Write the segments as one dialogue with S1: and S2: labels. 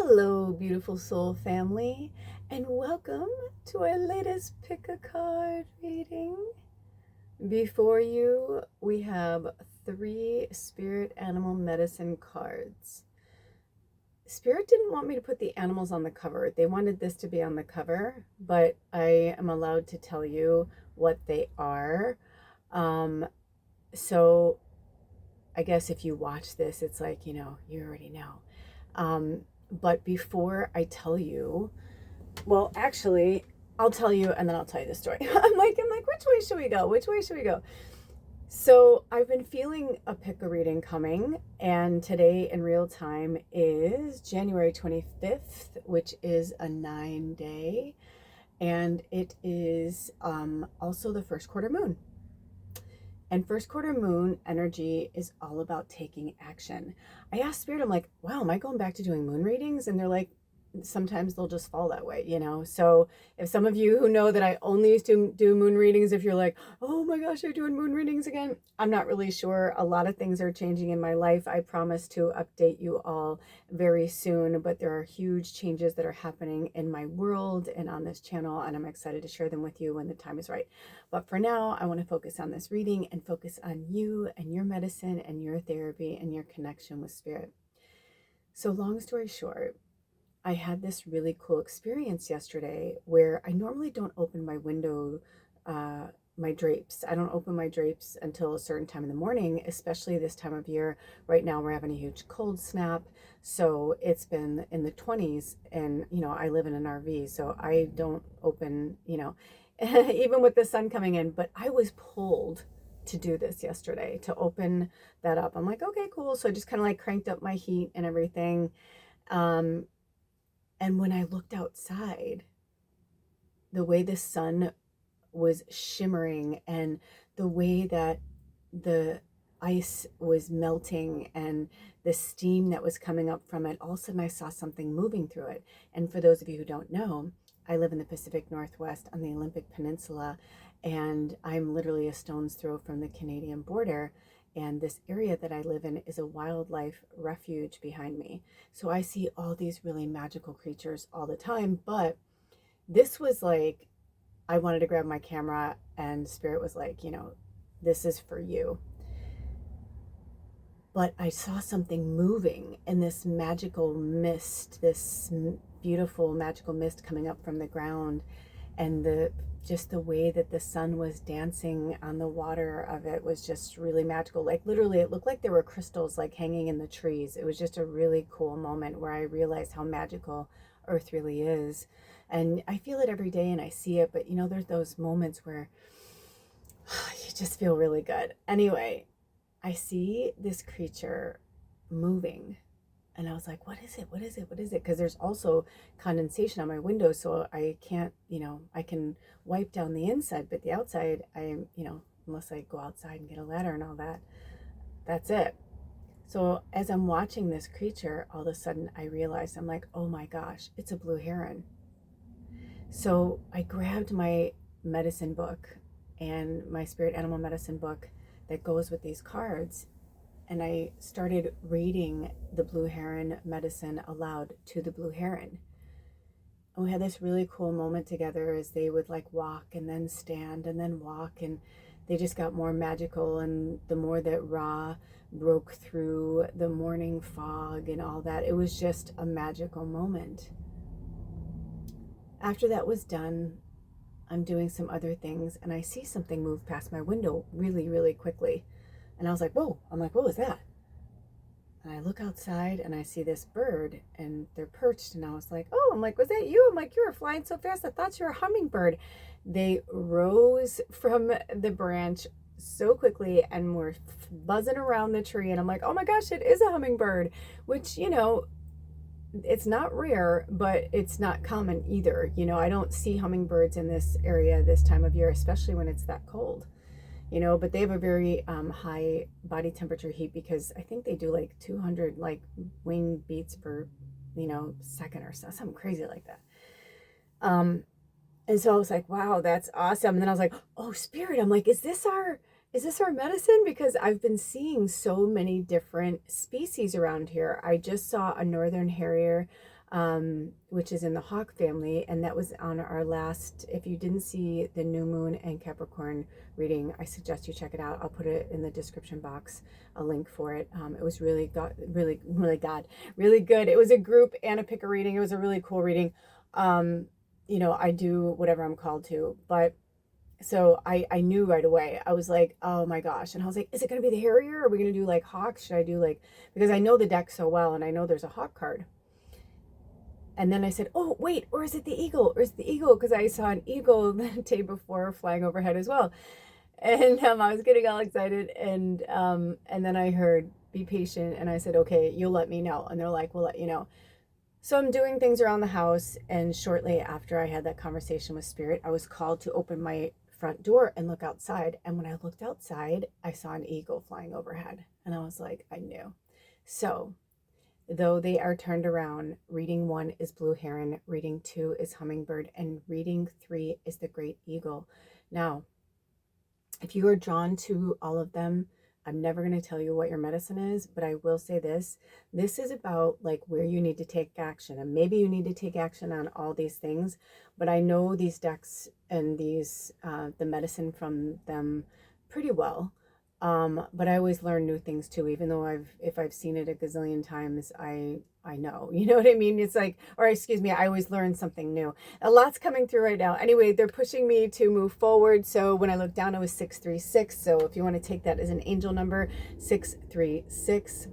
S1: Hello, beautiful soul family, and welcome to our latest pick a card reading. Before you, we have 3 spirit animal medicine cards. Spirit didn't want me to put the animals on the cover. They wanted this to be on the cover, but I am allowed to tell you what they are. So I guess if you watch this, it's like, you already know. But before I tell you, well, actually, I'll tell you and then I'll tell you the story. I'm like, which way should we go? Which way should we go? So I've been feeling a pick a reading coming, and today in real time is January 25th, which is a 9-day, and it is also the first quarter moon. And first quarter moon energy is all about taking action. I asked Spirit, I'm like, wow, am I going back to doing moon readings? And they're like, sometimes they'll just fall that way, So if some of you who know that I only used to do moon readings, if you're like, oh my gosh, you're doing moon readings again, I'm not really sure. A lot of things are changing in my life. I promise to update you all very soon, but there are huge changes that are happening in my world and on this channel, and I'm excited to share them with you when the time is right. But for now, I want to focus on this reading and focus on you and your medicine and your therapy and your connection with Spirit. So long story short, I had this really cool experience yesterday where I normally don't open my window, my drapes. I don't open my drapes until a certain time in the morning, especially this time of year. Right now we're having a huge cold snap. So it's been in the 20s and, I live in an RV, so I don't open, even with the sun coming in, but I was pulled to do this yesterday, to open that up. I'm like, okay, cool. So I just kind of like cranked up my heat and everything. And when I looked outside, the way the sun was shimmering and the way that the ice was melting and the steam that was coming up from it, all of a sudden I saw something moving through it. And for those of you who don't know, I live in the Pacific Northwest on the Olympic Peninsula, and I'm literally a stone's throw from the Canadian border. And this area that I live in is a wildlife refuge behind me. So I see all these really magical creatures all the time. But this was like, I wanted to grab my camera, and Spirit was like, this is for you. But I saw something moving in this magical mist, this beautiful magical mist coming up from the ground. And just the way that the sun was dancing on the water of it was just really magical. Like literally it looked like there were crystals like hanging in the trees. It was just a really cool moment where I realized how magical Earth really is. And I feel it every day and I see it, but there's those moments where you just feel really good. Anyway, I see this creature moving. And I was like, what is it? What is it? What is it? Because there's also condensation on my window, so I can't, I can wipe down the inside, but the outside, unless I go outside and get a ladder and all that, that's it. So as I'm watching this creature, all of a sudden I realized, I'm like, oh my gosh, it's a blue heron. So I grabbed my medicine book and my spirit animal medicine book that goes with these cards, and I started reading the blue heron medicine aloud to the blue heron. And we had this really cool moment together as they would like walk and then stand and then walk, and they just got more magical. And the more that Ra broke through the morning fog and all that, it was just a magical moment. After that was done, I'm doing some other things and I see something move past my window really, really quickly. And I was like, whoa, what was that? And I look outside and I see this bird and they're perched, and I was like, oh, was that you? You were flying so fast, I thought you were a hummingbird. They rose from the branch so quickly and were buzzing around the tree. And I'm like, oh my gosh, it is a hummingbird, which, it's not rare, but it's not common either. I don't see hummingbirds in this area this time of year, especially when it's that cold. But they have a very high body temperature heat, because I think they do like 200 like wing beats per, second or so, something crazy like that. And so I was like, wow, that's awesome. And then I was like, oh, Spirit, I'm like, is this our medicine? Because I've been seeing so many different species around here. I just saw a northern harrier which is in the hawk family. And that was on our last, if you didn't see the new moon and Capricorn reading, I suggest you check it out. I'll put it in the description box, a link for it. It was really good. It was a group and a picker reading. It was a really cool reading. You know, I do whatever I'm called to, but so I knew right away. I was like, oh my gosh. And I was like, is it going to be the Harrier? Are we going to do like hawks? Should I do like, because I know the deck so well and I know there's a hawk card. And then I said, oh, wait, or is it the eagle? Or is it the eagle? Because I saw an eagle the day before flying overhead as well. And I was getting all excited. And then I heard, be patient. And I said, okay, you'll let me know. And they're like, we'll let you know. So I'm doing things around the house. And shortly after I had that conversation with Spirit, I was called to open my front door and look outside. And when I looked outside, I saw an eagle flying overhead. And I was like, I knew. So though they are turned around, reading 1 is blue heron, reading 2 is hummingbird, and reading 3 is the great eagle. Now, if you are drawn to all of them, I'm never going to tell you what your medicine is, but I will say this. This is about like where you need to take action. And maybe you need to take action on all these things, but I know these decks and these, the medicine from them pretty well. But I always learn new things too, even though if I've seen it a gazillion times, I know, you know what I mean? It's like, or excuse me, I always learn something new. A lot's coming through right now. Anyway, they're pushing me to move forward. So when I looked down, it was 636. So if you want to take that as an angel number, 636,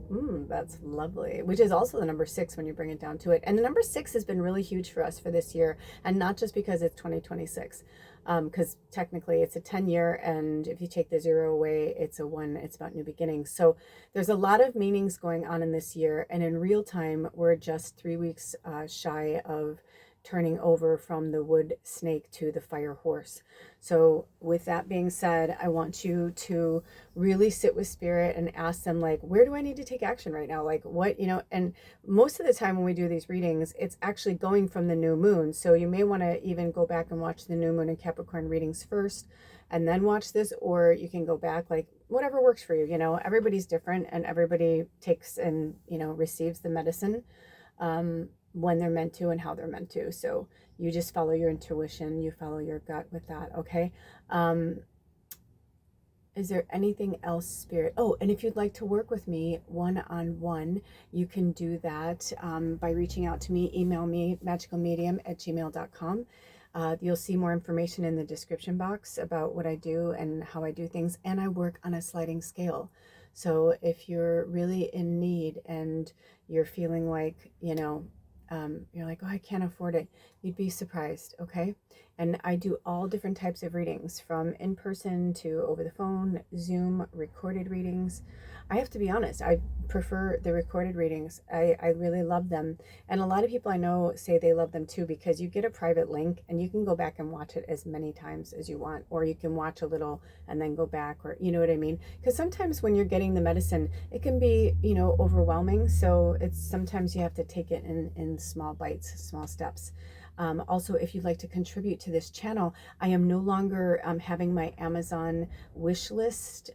S1: that's lovely, which is also the number 6 when you bring it down to it. And the number 6 has been really huge for us for this year. And not just because it's 2026. Because technically it's a 10-year, and if you take the 0 away, it's a 1. It's about new beginnings. So there's a lot of meanings going on in this year, and in real time, we're just 3 weeks shy of turning over from the wood snake to the fire horse. So with that being said, I want you to really sit with Spirit and ask them, like, where do I need to take action right now? Like what, you know, and most of the time when we do these readings, it's actually going from the new moon. So you may want to even go back and watch the new moon and Capricorn readings first and then watch this, or you can go back, like whatever works for you. You know, everybody's different and everybody takes and, you know, receives the medicine when they're meant to and how they're meant to. So you just follow your intuition, you follow your gut with that, okay? Is there anything else, Spirit? Oh, and if you'd like to work with me one-on-one, you can do that by reaching out to me. Email me, magicalmedium@gmail.com. You'll see more information in the description box about what I do and how I do things. And I work on a sliding scale. So if you're really in need and you're feeling like, you know, you're like, oh, I can't afford it, you'd be surprised, okay? And I do all different types of readings, from in person to over the phone, Zoom, recorded readings. I have to be honest, I prefer the recorded readings. I really love them. And a lot of people I know say they love them too, because you get a private link and you can go back and watch it as many times as you want, or you can watch a little and then go back, or you know what I mean? Because sometimes when you're getting the medicine, it can be, you know, overwhelming. So it's sometimes you have to take it in small bites, small steps. Also, if you'd like to contribute to this channel, I am no longer having my Amazon wish list.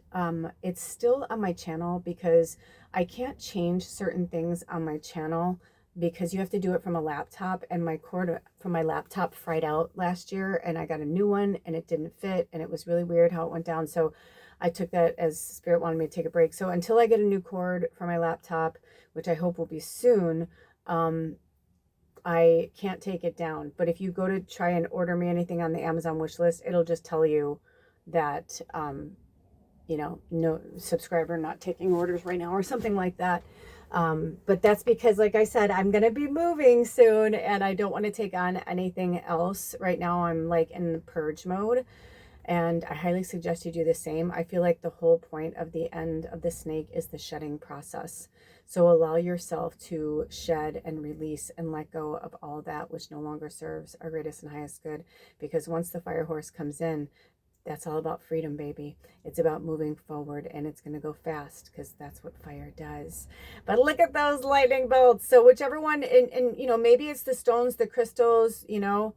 S1: It's still on my channel because I can't change certain things on my channel because you have to do it from a laptop, and my cord from my laptop fried out last year and I got a new one and it didn't fit, and it was really weird how it went down. So I took that as Spirit wanted me to take a break. So until I get a new cord for my laptop, which I hope will be soon, I can't take it down. But if you go to try and order me anything on the Amazon wish list, it'll just tell you that, you know, no subscriber not taking orders right now or something like that. But that's because, like I said, I'm going to be moving soon and I don't want to take on anything else. Right now I'm like in the purge mode, and I highly suggest you do the same. I feel like the whole point of the end of the snake is the shedding process. So allow yourself to shed and release and let go of all that which no longer serves our greatest and highest good. Because once the fire horse comes in, that's all about freedom, baby. It's about moving forward, and it's going to go fast because that's what fire does. But look at those lightning bolts. So whichever one, and you know, maybe it's the stones, the crystals, you know.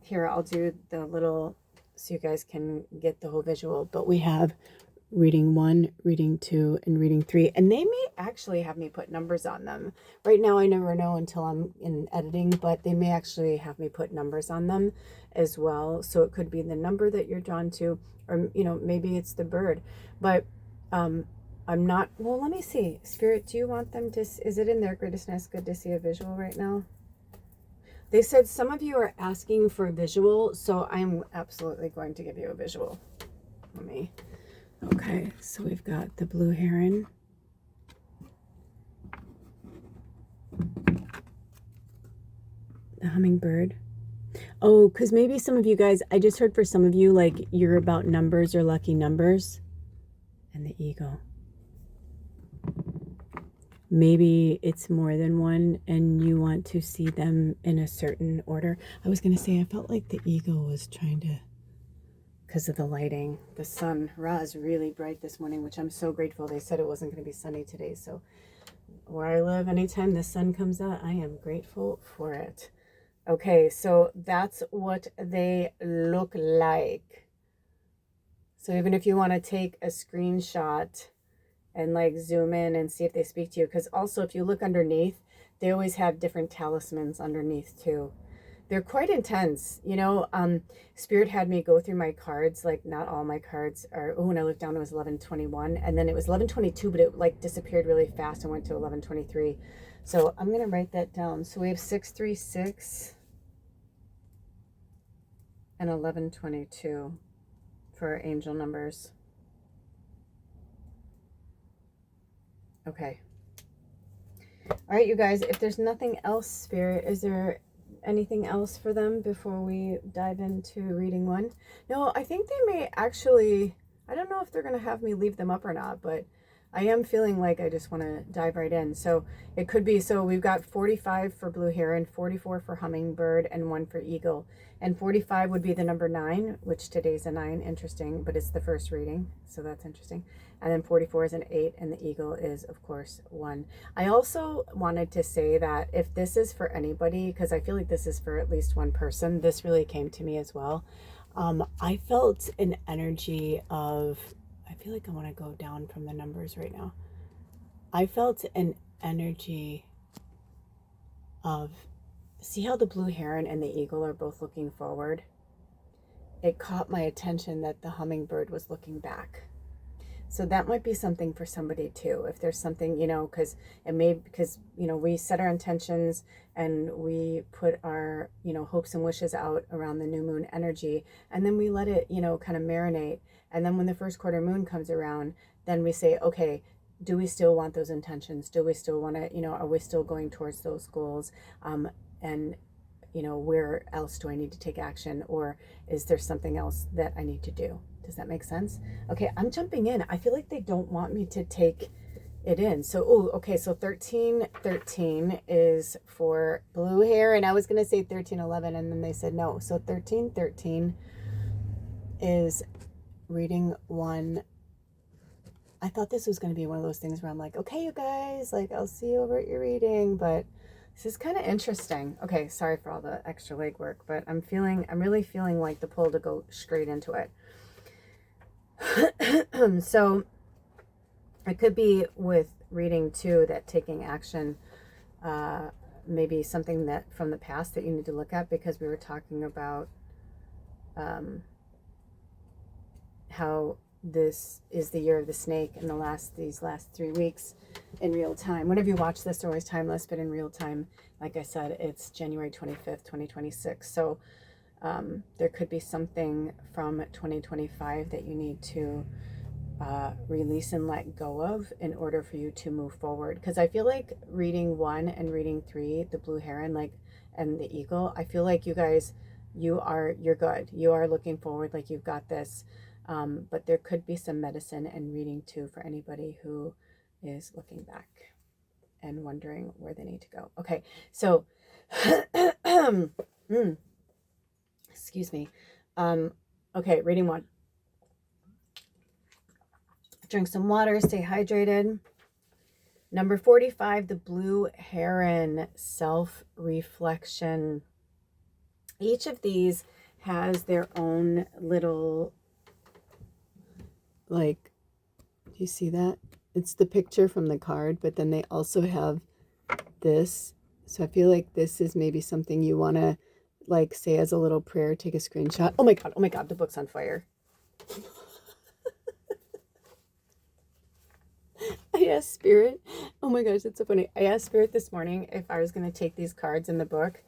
S1: Here, I'll do the little so you guys can get the whole visual. But we have reading 1, reading 2, and reading 3. And they may actually have me put numbers on them. Right now, I never know until I'm in editing, but they may actually have me put numbers on them as well. So it could be the number that you're drawn to, or, you know, maybe it's the bird. But I'm not, well, let me see. Spirit, do you want them to, is it in their greatestness good to see a visual right now? They said some of you are asking for a visual, so I'm absolutely going to give you a visual. Let me, okay, so we've got the blue heron. The hummingbird. Oh, because maybe some of you guys, I just heard for some of you, like you're about numbers or lucky numbers. And the eagle. Maybe it's more than one and you want to see them in a certain order. I was going to say, I felt like the eagle was trying to, because of the lighting. The sun, Ra, is really bright this morning, which I'm so grateful. They said it wasn't going to be sunny today. So where I live, anytime the sun comes out, I am grateful for it. Okay, so that's what they look like. So even if you want to take a screenshot and like zoom in and see if they speak to you, because also if you look underneath, they always have different talismans underneath too. They're quite intense, you know. Spirit had me go through my cards, like not all my cards are, oh, when I looked down it was 1121 and then it was 1122, but it like disappeared really fast and went to 1123. So I'm gonna write that down. So we have 636 and 1122 for our angel numbers. Okay. All right, you guys, if there's nothing else, Spirit, is there anything else for them before we dive into reading 1? No, I think they may actually, I don't know if they're going to have me leave them up or not, but I am feeling like I just want to dive right in. So it could be, so we've got 45 for blue heron, 44 for hummingbird, and 1 for eagle. And 45 would be the number 9, which today's a 9, interesting, but it's the first reading, so that's interesting. And then 44 is an 8, and the eagle is, of course, 1. I also wanted to say that if this is for anybody, because I feel like this is for at least one person, this really came to me as well. I felt an energy of, I feel like I want to go down from the numbers right now. I felt an energy of, see how the blue heron and the eagle are both looking forward? It caught my attention that the hummingbird was looking back. So that might be something for somebody too. If there's something, you know, because you know, we set our intentions and we put our, you know, hopes and wishes out around the new moon energy, and then we let it, you know, kind of marinate. And then when the first quarter moon comes around, then we say, okay, do we still want those intentions? Do we still want to, you know, are we still going towards those goals? And, you know, where else do I need to take action? Or is there something else that I need to do? Does that make sense? Okay, I'm jumping in. I feel like they don't want me to take it in. So, oh, okay, so 1313 is for blue hair, and I was going to say 1311, and then they said no. So 1313 is reading 1. I thought this was going to be one of those things where I'm like, okay, you guys, like, I'll see you over at your reading, but this is kind of interesting. Okay, sorry for all the extra legwork, but I'm really feeling like the pull to go straight into it. So it could be with reading too, that taking action, maybe something that from the past that you need to look at, because we were talking about how this is the year of the snake in these last 3 weeks in real time. Whenever you watch this, they're always timeless, but in real time, like I said, it's January 25th, 2026. So there could be something from 2025 that you need to release and let go of in order for you to move forward. Because I feel like reading 1 and reading 3, the blue heron, like, and the eagle, I feel like you guys, you're good. You are looking forward, like you've got this. But there could be some medicine and reading too for anybody who is looking back and wondering where they need to go. Okay, so excuse me. Okay, reading 1. Drink some water, stay hydrated. Number 45, the blue heron, self-reflection. Each of these has their own little, like, you see that? It's the picture from the card, but then they also have this. So I feel like this is maybe something you want to like say as a little prayer, take a screenshot. Oh my God, the book's on fire. I asked Spirit, oh my gosh, it's so funny. I asked Spirit this morning if I was going to take these cards in the book.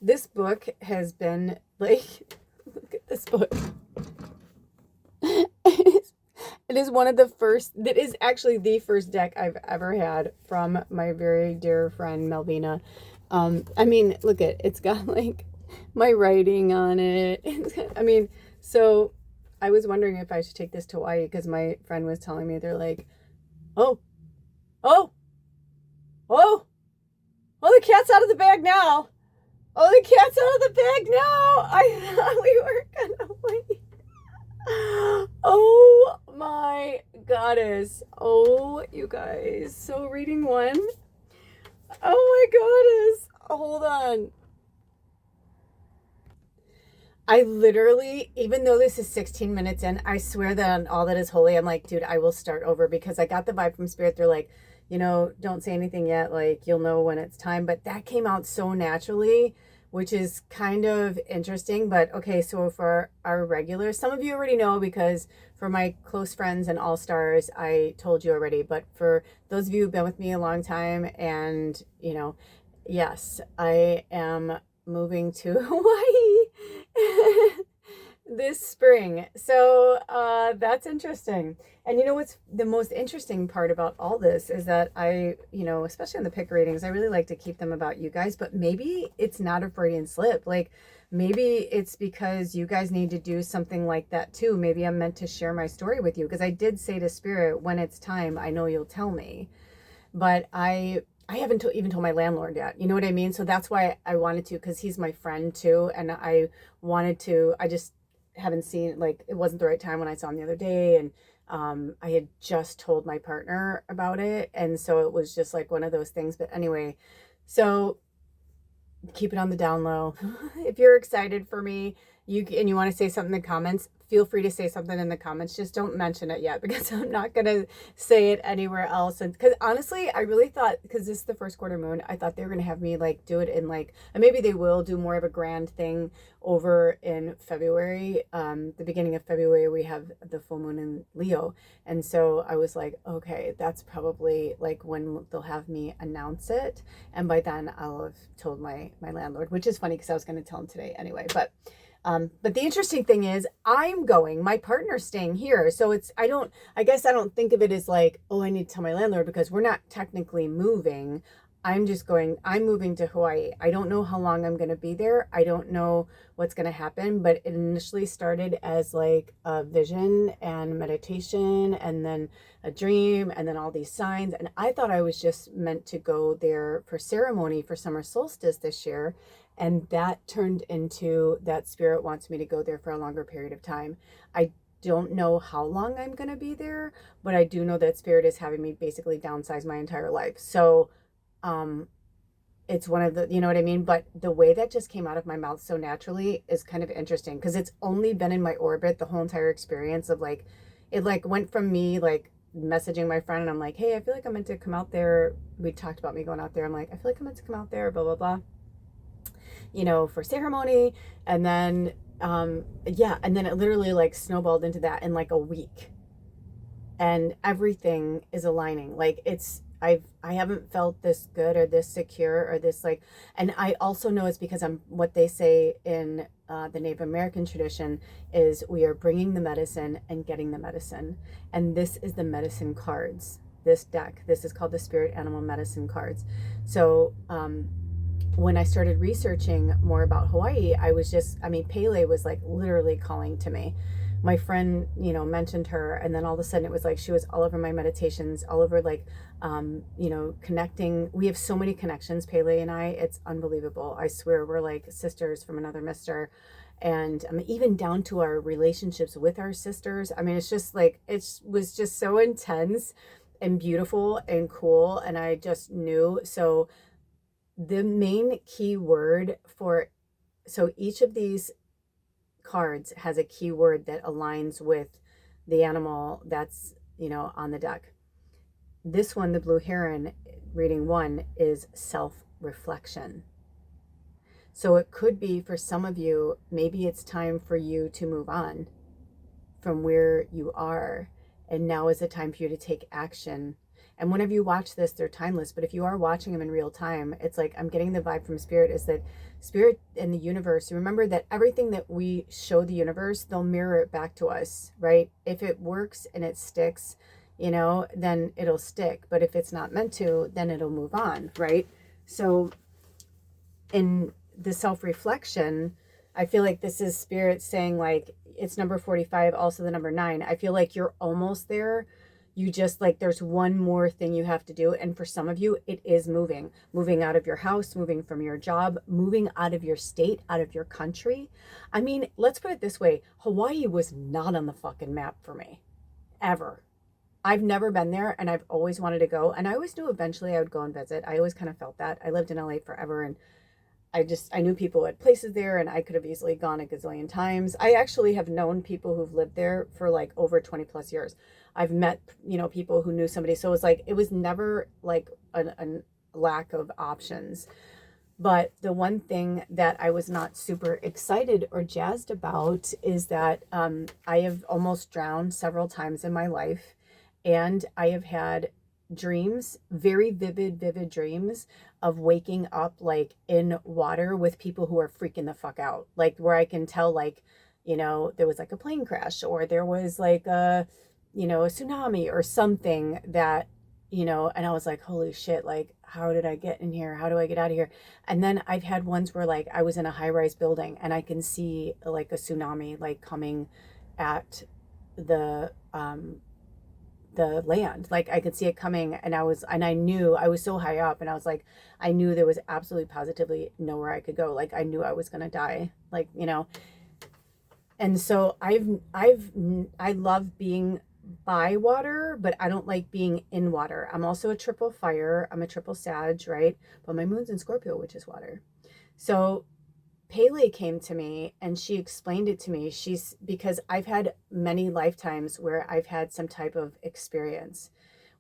S1: This book has been like, look at this book. It is one of the first, that is actually the first deck I've ever had from my very dear friend Melvina. I mean, look at, it's got like my writing on it. I mean, so I was wondering if I should take this to Hawaii because my friend was telling me, they're like, oh, the cat's out of the bag now. Oh, the cat's out of the bag now. I thought we were gonna wait. Oh my goddess. Oh, you guys. So reading one. Oh my goddess. Hold on. I literally, even though this is 16 minutes in, I swear that on All That Is Holy, I'm like, dude, I will start over because I got the vibe from Spirit. They're like, you know, don't say anything yet. Like, you'll know when it's time. But that came out so naturally, which is kind of interesting. But okay, so for our regulars, some of you already know because for my close friends and all-stars, I told you already. But for those of you who've been with me a long time and, you know, yes, I am moving to Hawaii this spring. So that's interesting. And you know what's the most interesting part about all this is that I, you know, especially on the pick readings, I really like to keep them about you guys, but maybe it's not a Freudian slip. Like maybe it's because you guys need to do something like that too. Maybe I'm meant to share my story with you because I did say to Spirit, when it's time, I know you'll tell me. But I haven't even told my landlord yet. You know what I mean? So that's why I wanted to, because he's my friend too. And I wanted to, I just haven't seen, like, it wasn't the right time when I saw him the other day. And I had just told my partner about it. And so it was just like one of those things. But anyway, so keep it on the down low. If you're excited for me, and you want to say something in the comments, feel free to say something in the comments. Just don't mention it yet because I'm not going to say it anywhere else. And because honestly, I really thought, because this is the first quarter moon, I thought they were going to have me like do it in like, and maybe they will do more of a grand thing over in February. The beginning of February, we have the full moon in Leo. And so I was like, okay, that's probably like when they'll have me announce it. And by then I'll have told my landlord, which is funny because I was going to tell him today anyway. But the interesting thing is I'm going, my partner's staying here. So it's, I guess I don't think of it as like, oh, I need to tell my landlord because we're not technically moving. I'm moving to Hawaii. I don't know how long I'm going to be there. I don't know what's going to happen, but it initially started as like a vision and meditation and then a dream and then all these signs. And I thought I was just meant to go there for ceremony for summer solstice this year. And that turned into that Spirit wants me to go there for a longer period of time. I don't know how long I'm going to be there, but I do know that Spirit is having me basically downsize my entire life. So, it's one of the, you know what I mean? But the way that just came out of my mouth so naturally is kind of interesting because it's only been in my orbit the whole entire experience of like, it like went from me like messaging my friend and I'm like, hey, I feel like I'm meant to come out there. We talked about me going out there. I'm like, I feel like I'm meant to come out there, blah, blah, blah, you know, for ceremony. And then, yeah. And then it literally like snowballed into that in like a week and everything is aligning. Like I haven't felt this good or this secure or this like, and I also know it's because I'm what they say in the Native American tradition is we are bringing the medicine and getting the medicine. And this is the medicine cards, this deck. This is called the Spirit Animal Medicine cards. So when I started researching more about Hawaii, Pele was like literally calling to me. My friend, you know, mentioned her, and then all of a sudden it was like she was all over my meditations, all over like, you know, connecting. We have so many connections, Pele and I. It's unbelievable. I swear we're like sisters from another mister. And even down to our relationships with our sisters. I mean, it's just like, it was just so intense and beautiful and cool. And I just knew. So the main key word so each of these cards has a keyword that aligns with the animal that's, on the deck. This one, the Blue Heron, reading 1, is self-reflection. So it could be for some of you, maybe it's time for you to move on from where you are. And now is the time for you to take action. And whenever you watch this, they're timeless. But if you are watching them in real time, it's like I'm getting the vibe from Spirit is that Spirit and the universe, remember that everything that we show the universe, they'll mirror it back to us, right? If it works and it sticks, then it'll stick. But if it's not meant to, then it'll move on, right? So in the self-reflection, I feel like this is Spirit saying, like, it's number 45, also the number 9. I feel like you're almost there. You just, like, there's one more thing you have to do. And for some of you, it is moving out of your house, moving from your job, moving out of your state, out of your country. I mean, let's put it this way. Hawaii was not on the fucking map for me, ever. I've never been there, and I've always wanted to go. And I always knew eventually I would go and visit. I always kind of felt that. I lived in LA forever, and I knew people at places there, and I could have easily gone a gazillion times. I actually have known people who've lived there for like over 20 plus years. I've met, people who knew somebody. So it was never like a lack of options. But the one thing that I was not super excited or jazzed about is that I have almost drowned several times in my life. And I have had dreams, very vivid dreams of waking up like in water with people who are freaking the fuck out. Like where I can tell, like, there was like a plane crash, or there was like a tsunami or something that, and I was like, holy shit, like, how did I get in here? How do I get out of here? And then I've had ones where like I was in a high-rise building and I can see like a tsunami like coming at the land. Like I could see it coming, and I knew I was so high up, and I was like, I knew there was absolutely positively nowhere I could go. Like I knew I was going to die, like, and so I love being by water, but I don't like being in water. I'm also a triple fire. I'm a triple Sag, right? But my moon's in Scorpio, which is water. So Pele came to me and she explained it to me. Because I've had many lifetimes where I've had some type of experience,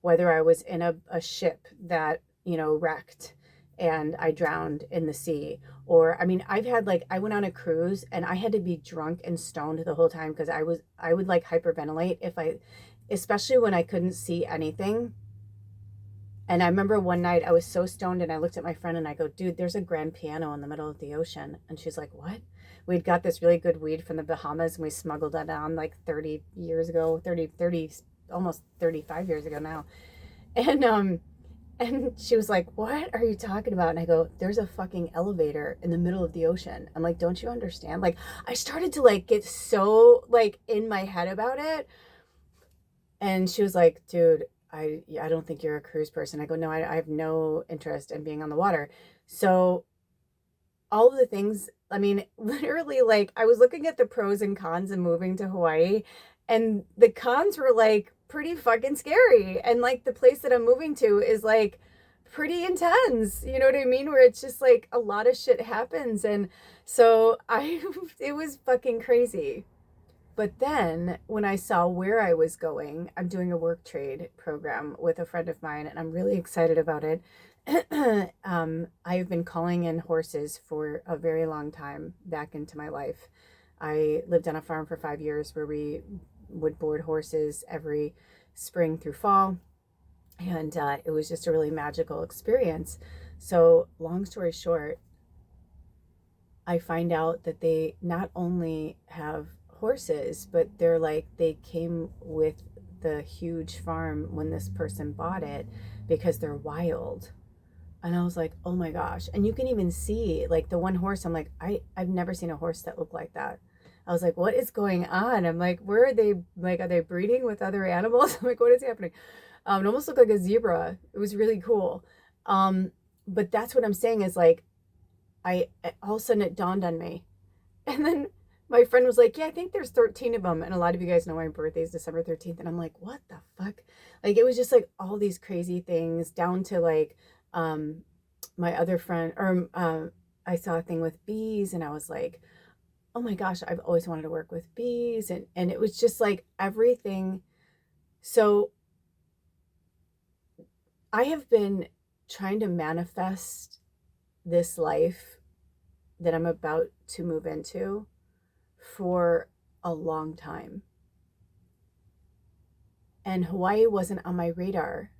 S1: whether I was in a ship that, wrecked and I drowned in the sea, or, I mean, I've had like, I went on a cruise and I had to be drunk and stoned the whole time because I would like hyperventilate especially when I couldn't see anything. And I remember one night I was so stoned and I looked at my friend and I go, dude, there's a grand piano in the middle of the ocean. And she's like, what? We'd got this really good weed from the Bahamas and we smuggled it on like 30 years ago, 30, almost 35 years ago now. And she was like, what are you talking about? And I go, there's a fucking elevator in the middle of the ocean. I'm like, don't you understand? Like, I started to like get so like in my head about it. And she was like, dude, I don't think you're a cruise person. I go, no, I have no interest in being on the water. So all of the things, I mean, literally, like, I was looking at the pros and cons of moving to Hawaii, and the cons were like pretty fucking scary. And like the place that I'm moving to is like pretty intense. You know what I mean? Where it's just like a lot of shit happens. And so it was fucking crazy. But then when I saw where I was going, I'm doing a work trade program with a friend of mine, and I'm really excited about it. I've been calling in horses for a very long time back into my life. I lived on a farm for 5 years where we would board horses every spring through fall. And it was just a really magical experience. So long story short, I find out that they not only have horses, but they came with the huge farm when this person bought it because they're wild. And I was like, oh my gosh. And you can even see like the one horse, I'm like, I've never seen a horse that looked like that. I was like, what is going on? I'm like, where are they? Like, are they breeding with other animals? I'm like, what is happening? It almost looked like a zebra. It was really cool. But that's what I'm saying is like, all of a sudden it dawned on me. And then my friend was like, yeah, I think there's 13 of them. And a lot of you guys know my birthday is December 13th. And I'm like, what the fuck? Like, it was just like all these crazy things down to like, my other friend, I saw a thing with bees and I was like, oh my gosh, I've always wanted to work with bees. And it was just like everything So I have been trying to manifest this life that I'm about to move into for a long time. And Hawaii wasn't on my radar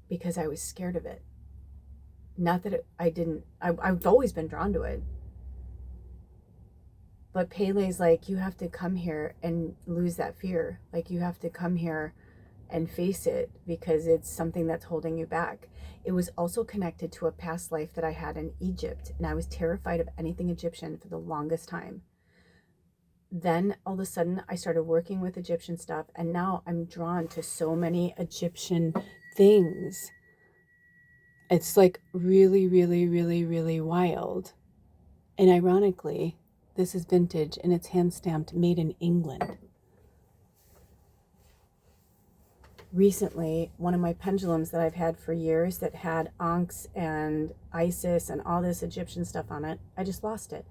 S1: because I was scared of it. Not that I've always been drawn to it. But Pele's like, you have to come here and lose that fear. Like, you have to come here and face it because it's something that's holding you back. It was also connected to a past life that I had in Egypt, and I was terrified of anything Egyptian for the longest time. Then all of a sudden I started working with Egyptian stuff, and now I'm drawn to so many Egyptian things. It's like really, really, really, really wild. And ironically, this is vintage and it's hand stamped, made in England. Recently, one of my pendulums that I've had for years that had Ankhs and Isis and all this Egyptian stuff on it, I just lost it.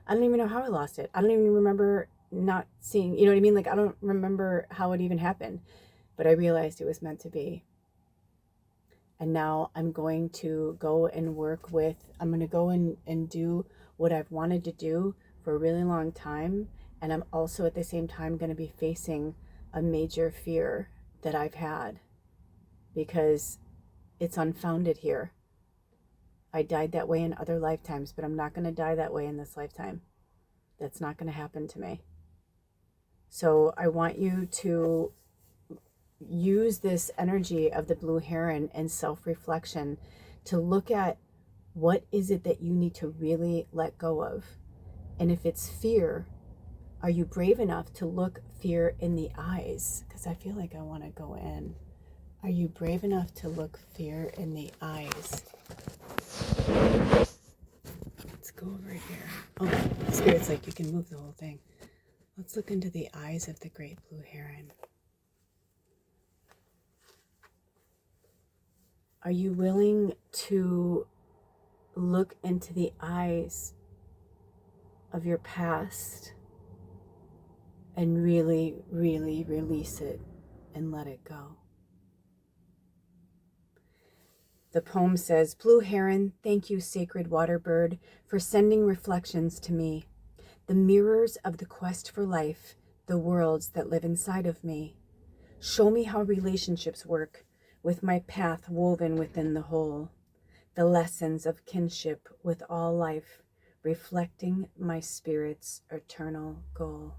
S1: I don't even know how I lost it. I don't even remember not seeing, you know what I mean? Like, I don't remember how it even happened, but I realized it was meant to be. And now I'm going to go and work with, I'm going to go and do what I've wanted to do for a really long time. And I'm also at the same time going to be facing a major fear that I've had because it's unfounded here. I died that way in other lifetimes, but I'm not going to die that way in this lifetime. That's not going to happen to me. So I want you to use this energy of the blue heron and self-reflection to look at what is it that you need to really let go of. And if it's fear, are you brave enough to look fear in the eyes? Because I feel like I want to go in. Are you brave enough to look fear in the eyes? Let's go over here. Oh, Spirit's like, you can move the whole thing. Let's look into the eyes of the great blue heron. Are you willing to look into the eyes of your past and really, really release it and let it go? The poem says, Blue heron, thank you, sacred water bird, for sending reflections to me, the mirrors of the quest for life, the worlds that live inside of me. Show me how relationships work, with my path woven within the whole, the lessons of kinship with all life, reflecting my spirit's eternal goal.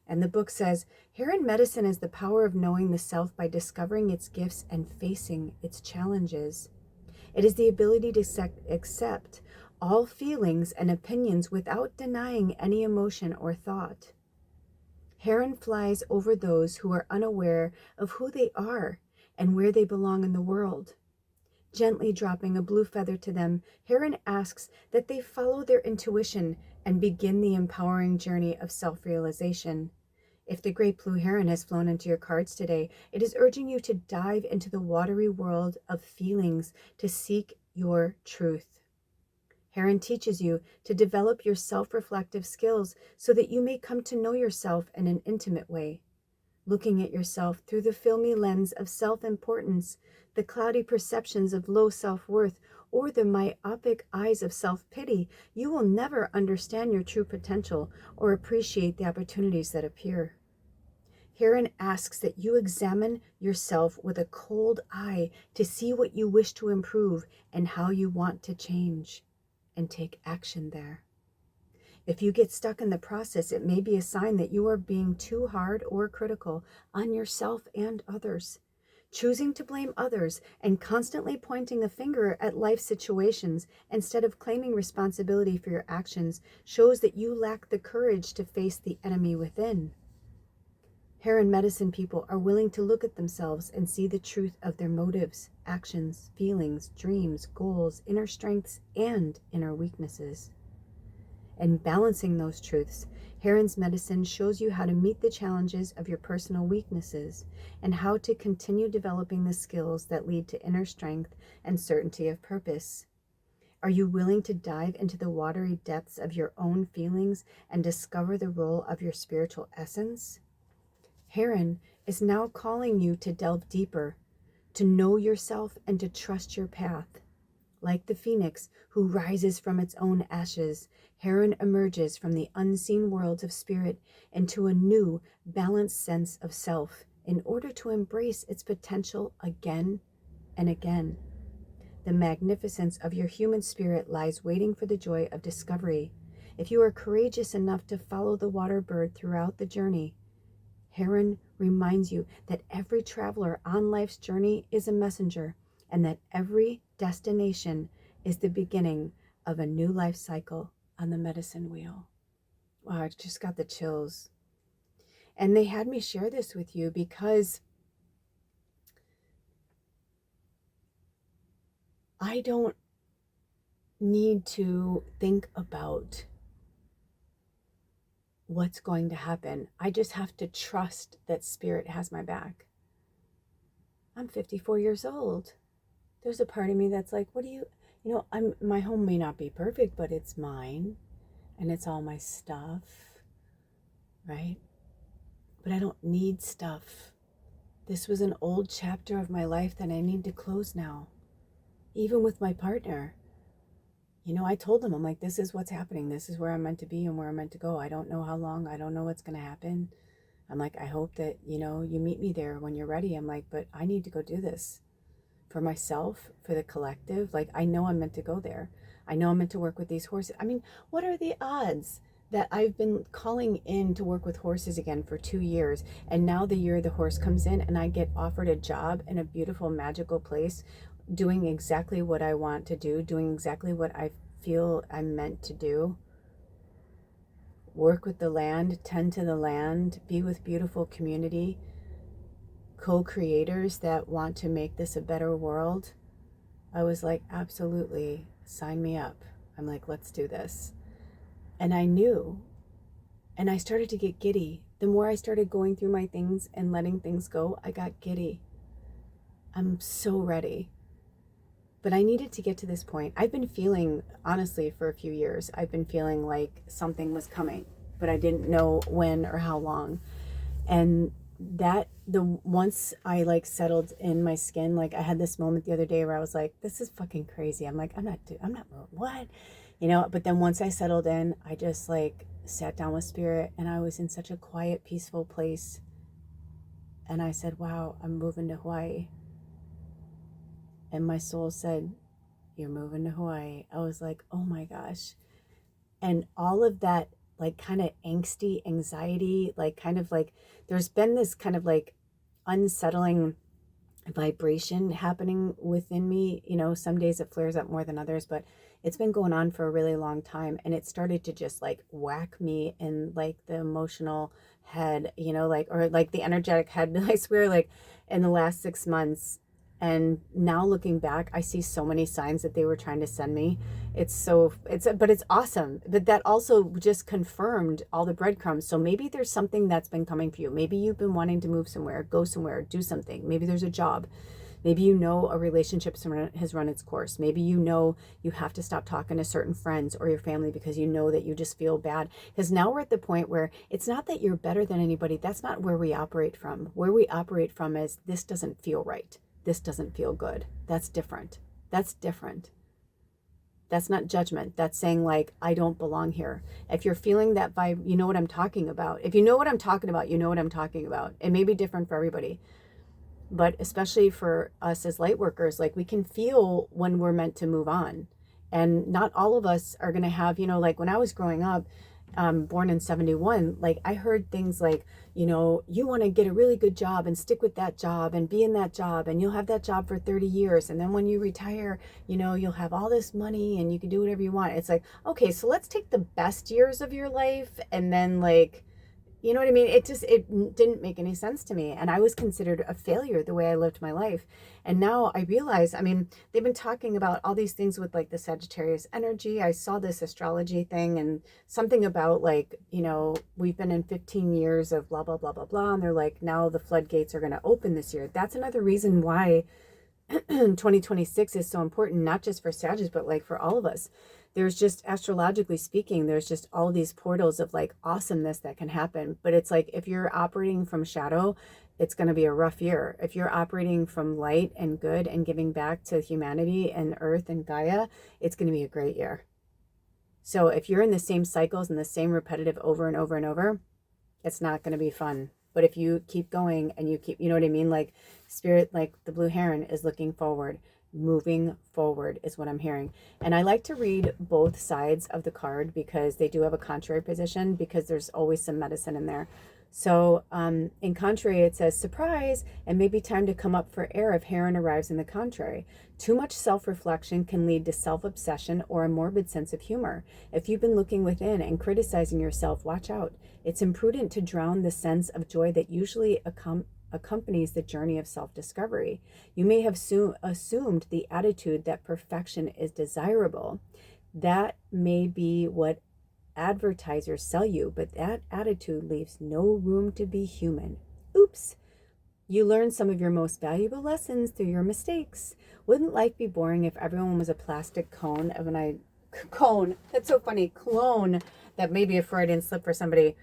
S1: And the book says, Heron medicine is the power of knowing the self by discovering its gifts and facing its challenges. It is the ability to accept all feelings and opinions without denying any emotion or thought. Heron flies over those who are unaware of who they are and where they belong in the world. Gently dropping a blue feather to them, Heron asks that they follow their intuition and begin the empowering journey of self-realization. If the great blue heron has flown into your cards today, it is urging you to dive into the watery world of feelings to seek your truth. Heron teaches you to develop your self-reflective skills so that you may come to know yourself in an intimate way. Looking at yourself through the filmy lens of self-importance, the cloudy perceptions of low self-worth, or the myopic eyes of self-pity, you will never understand your true potential or appreciate the opportunities that appear. Heron asks that you examine yourself with a cold eye to see what you wish to improve and how you want to change, and take action there. If you get stuck in the process, it may be a sign that you are being too hard or critical on yourself and others. Choosing to blame others and constantly pointing a finger at life situations instead of claiming responsibility for your actions shows that you lack the courage to face the enemy within. Heron medicine people are willing to look at themselves and see the truth of their motives, actions, feelings, dreams, goals, inner strengths, and inner weaknesses. And balancing those truths, Heron's medicine shows you how to meet the challenges of your personal weaknesses and how to continue developing the skills that lead to inner strength and certainty of purpose. Are you willing to dive into the watery depths of your own feelings and discover the role of your spiritual essence? Heron is now calling you to delve deeper, to know yourself and to trust your path. Like the phoenix who rises from its own ashes, Heron emerges from the unseen worlds of spirit into a new, balanced sense of self in order to embrace its potential again and again. The magnificence of your human spirit lies waiting for the joy of discovery. If you are courageous enough to follow the water bird throughout the journey, Heron reminds you that every traveler on life's journey is a messenger, and that every destination is the beginning of a new life cycle on the medicine wheel. Wow, I just got the chills. And they had me share this with you because I don't need to think about what's going to happen. I just have to trust that spirit has my back. I'm 54 years old. There's a part of me that's like, what do you know, my home may not be perfect, but it's mine and it's all my stuff, right? But I don't need stuff. This was an old chapter of my life that I need to close now. Even with my partner, you know, I told him, I'm like, this is what's happening. This is where I'm meant to be and where I'm meant to go. I don't know how long. I don't know what's going to happen. I'm like, I hope that, you know, you meet me there when you're ready. I'm like, but I need to go do this for myself, for the collective. Like, I know I'm meant to go there. I know I'm meant to work with these horses. I mean, what are the odds that I've been calling in to work with horses again for 2 years, and now the year the horse comes in and I get offered a job in a beautiful, magical place, doing exactly what I want to do, doing exactly what I feel I'm meant to do. Work with the land, tend to the land, be with beautiful community, co-creators that want to make this a better world. I was like, absolutely, sign me up. I'm like, let's do this. And I knew, and I started to get giddy. The more I started going through my things and letting things go, I got giddy. I'm so ready. But I needed to get to this point. I've been feeling, honestly, for a few years, I've been feeling like something was coming, but I didn't know when or how long. And once I like settled in my skin, like I had this moment the other day where I was like, this is fucking crazy. I'm like, I'm not, what? You know, but then once I settled in, I just like sat down with spirit and I was in such a quiet, peaceful place. And I said, wow, I'm moving to Hawaii. And my soul said, you're moving to Hawaii. I was like, oh my gosh. And all of that, like kind of angsty anxiety, like kind of like, there's been this kind of like unsettling vibration happening within me. You know, some days it flares up more than others, but it's been going on for a really long time. And it started to just like whack me in like the emotional head, you know, like, or like the energetic head. I swear, like in the last 6 months. And now looking back, I see so many signs that they were trying to send me. But it's awesome. But that also just confirmed all the breadcrumbs. So maybe there's something that's been coming for you. Maybe you've been wanting to move somewhere, go somewhere, do something. Maybe there's a job. Maybe you know a relationship has run its course. Maybe you know you have to stop talking to certain friends or your family because you know that you just feel bad. Because now we're at the point where it's not that you're better than anybody. That's not where we operate from. Where we operate from is, this doesn't feel right. This doesn't feel good. That's different. That's different. That's not judgment. That's saying like, I don't belong here. If you're feeling that vibe, you know what I'm talking about. If you know what I'm talking about, you know what I'm talking about. It may be different for everybody, but especially for us as light workers, like we can feel when we're meant to move on. And not all of us are going to have, you know, like when I was growing up, born in 71, like I heard things like, you know, you want to get a really good job and stick with that job and be in that job and you'll have that job for 30 years. And then when you retire, you know, you'll have all this money and you can do whatever you want. It's like, okay, so let's take the best years of your life and then like, you know what I mean? It didn't make any sense to me. And I was considered a failure the way I lived my life. And now I realize, I mean, they've been talking about all these things with like the Sagittarius energy. I saw this astrology thing and something about like, you know, we've been in 15 years of blah, blah, blah, blah, blah. And they're like, now the floodgates are going to open this year. That's another reason why 2026 is so important, not just for Sagittarius, but like for all of us. There's just, astrologically speaking, there's just all these portals of like awesomeness that can happen. But it's like, if you're operating from shadow, it's going to be a rough year. If you're operating from light and good and giving back to humanity and earth and Gaia, it's going to be a great year. So if you're in the same cycles and the same repetitive over and over and over, it's not going to be fun. But if you keep going and you keep, you know what I mean? Like spirit, like the blue heron is looking forward, moving forward is what I'm hearing. And I like to read both sides of the card because they do have a contrary position, because there's always some medicine in there. So in contrary, it says, surprise, and maybe time to come up for air if Heron arrives in the contrary. Too much self-reflection can lead to self-obsession or a morbid sense of humor. If you've been looking within and criticizing yourself, watch out. It's imprudent to drown the sense of joy that usually accompanies the journey of self-discovery. You may have assumed the attitude that perfection is desirable. That may be what advertisers sell you, but that attitude leaves no room to be human. Oops. You learned some of your most valuable lessons through your mistakes. Wouldn't life be boring if everyone was a plastic cone of cone? That's so funny. Clone. That may be a Freudian slip for somebody.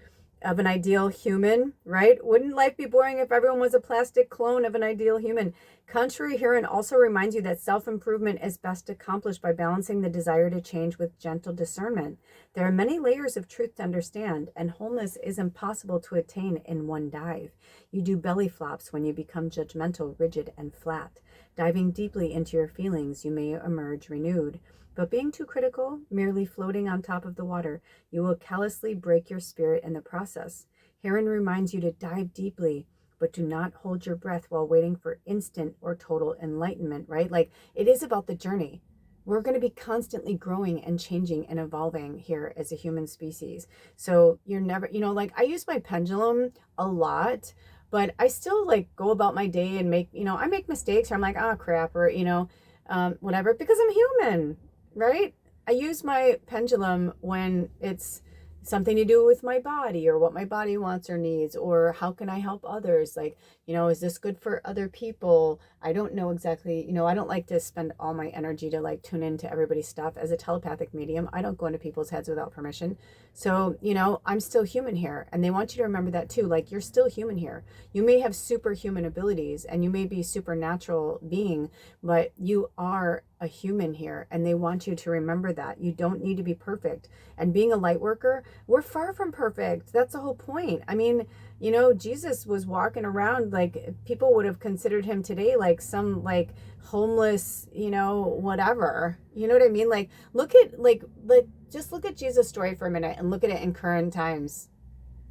S1: Of an ideal human, right? Wouldn't life be boring if everyone was a plastic clone of an ideal human? Contrary Heron also reminds you that self-improvement is best accomplished by balancing the desire to change with gentle discernment. There are many layers of truth to understand, and wholeness is impossible to attain in one dive. You do belly flops when you become judgmental, rigid, and flat. Diving deeply into your feelings, you may emerge renewed. But being too critical, merely floating on top of the water, you will callously break your spirit in the process. Heron reminds you to dive deeply, but do not hold your breath while waiting for instant or total enlightenment, right? Like, it is about the journey. We're going to be constantly growing and changing and evolving here as a human species. So you're never, like I use my pendulum a lot, but I still like go about my day and make, I make mistakes, or I'm like, oh crap, or, whatever, because I'm human. Right? I use my pendulum when it's something to do with my body or what my body wants or needs, or how can I help others? Like, is this good for other people? I don't know exactly, I don't like to spend all my energy to like tune into everybody's stuff. As a telepathic medium, I don't go into people's heads without permission. So, I'm still human here. And they want you to remember that too. Like, you're still human here. You may have superhuman abilities and you may be supernatural being, but you are a human here, and they want you to remember that. You don't need to be perfect. And being a light worker, we're far from perfect. That's the whole point. I mean, Jesus was walking around, like people would have considered him today like some like homeless, whatever. You know what I mean? Like just look at Jesus' story for a minute and look at it in current times.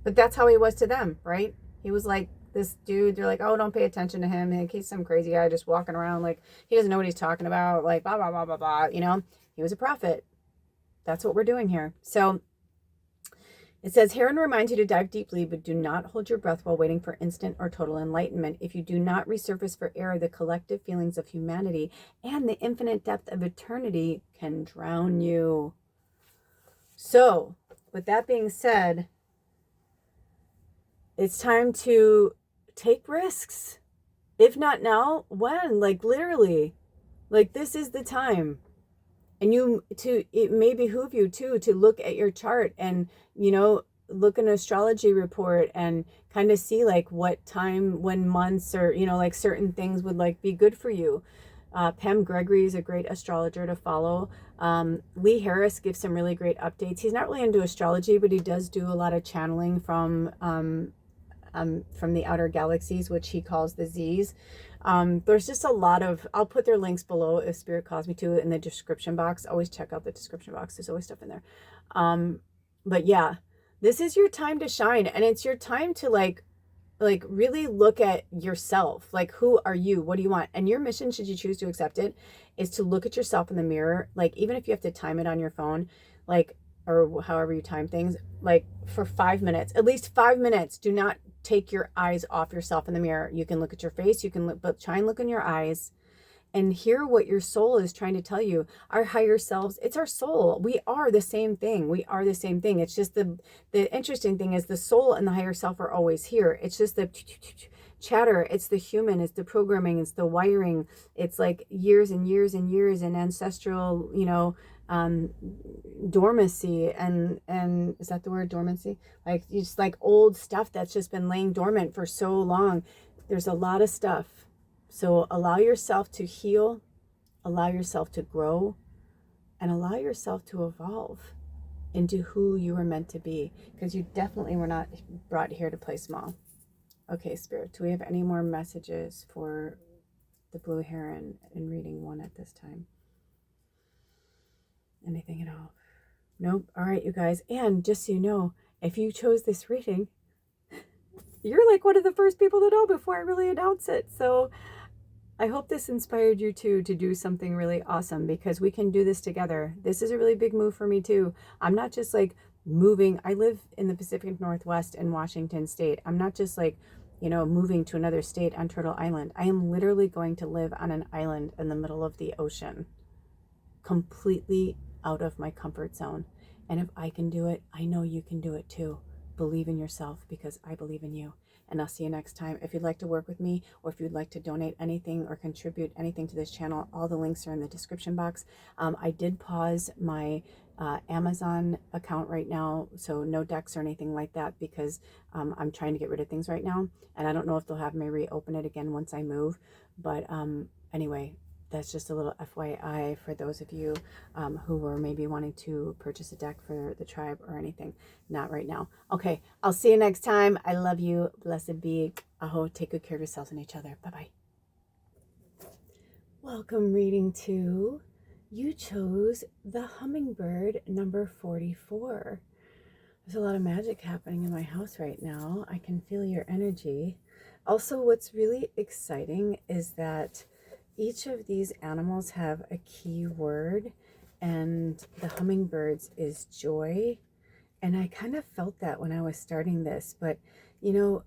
S1: But that's how he was to them, right? He was like this dude. They're like, oh, don't pay attention to him. Like, he's some crazy guy just walking around like he doesn't know what he's talking about. Like blah blah blah blah blah. He was a prophet. That's what we're doing here. So it says, Heron reminds you to dive deeply, but do not hold your breath while waiting for instant or total enlightenment. If you do not resurface for air, the collective feelings of humanity and the infinite depth of eternity can drown you. So, with that being said, it's time to take risks. If not now, when? Like, literally. Like, this is the time. And it may behoove you too to look at your chart and, look at an astrology report and kind of see like what time, when months, or, like certain things would like be good for you. Pam Gregory is a great astrologer to follow. Lee Harris gives some really great updates. He's not really into astrology, but he does do a lot of channeling from the outer galaxies, which he calls the Z's. There's just a lot of, I'll put their links below if Spirit calls me to, in the description box. Always check out the description box. There's always stuff in there. But yeah, this is your time to shine, and it's your time to like really look at yourself. Like, who are you? What do you want? And your mission, should you choose to accept it, is to look at yourself in the mirror. Like, even if you have to time it on your phone, like, or however you time things, like for 5 minutes, at least 5 minutes. Do not take your eyes off yourself in the mirror. You can look at your face, you can look, but try and look in your eyes and hear what your soul is trying to tell you. Our higher selves, it's our soul. We are the same thing. We are the same thing. It's just the interesting thing is the soul and the higher self are always here. It's just that chatter. It's the human, it's the programming, it's the wiring. It's like years and years and years and ancestral, you know, dormancy and is that the word, dormancy? Like just like old stuff that's just been laying dormant for so long. There's a lot of stuff. So allow yourself to heal, allow yourself to grow, and allow yourself to evolve into who you were meant to be, because you definitely were not brought here to play small. Okay, Spirit, do we have any more messages for the Blue Heron in reading 1 at this time? Anything at all? Nope. All right, you guys. And just so you know, if you chose this reading, you're like one of the first people to know before I really announce it. So I hope this inspired you too to do something really awesome, because we can do this together. This is a really big move for me too. I'm not just like moving. I live in the Pacific Northwest in Washington State. I'm not just like, you know, moving to another state on Turtle Island. I am literally going to live on an island in the middle of the ocean, completely out of my comfort zone. And if I can do it, I know you can do it too. Believe in yourself, because I believe in you. And I'll see you next time. If you'd like to work with me, or if you'd like to donate anything or contribute anything to this channel, all the links are in the description box. I did pause my Amazon account right now, so no decks or anything like that, because I'm trying to get rid of things right now. And I don't know if they'll have me reopen it again once I move. But anyway, that's just a little FYI for those of you who were maybe wanting to purchase a deck for the tribe or anything. Not right now. Okay, I'll see you next time. I love you. Blessed be. Aho. Take good care of yourselves and each other. Bye-bye. Welcome, reading 2. You chose the Hummingbird, number 44. There's a lot of magic happening in my house right now. I can feel your energy. Also, what's really exciting is that each of these animals have a key word, and the hummingbirds is joy. And I kind of felt that when I was starting this, but you know,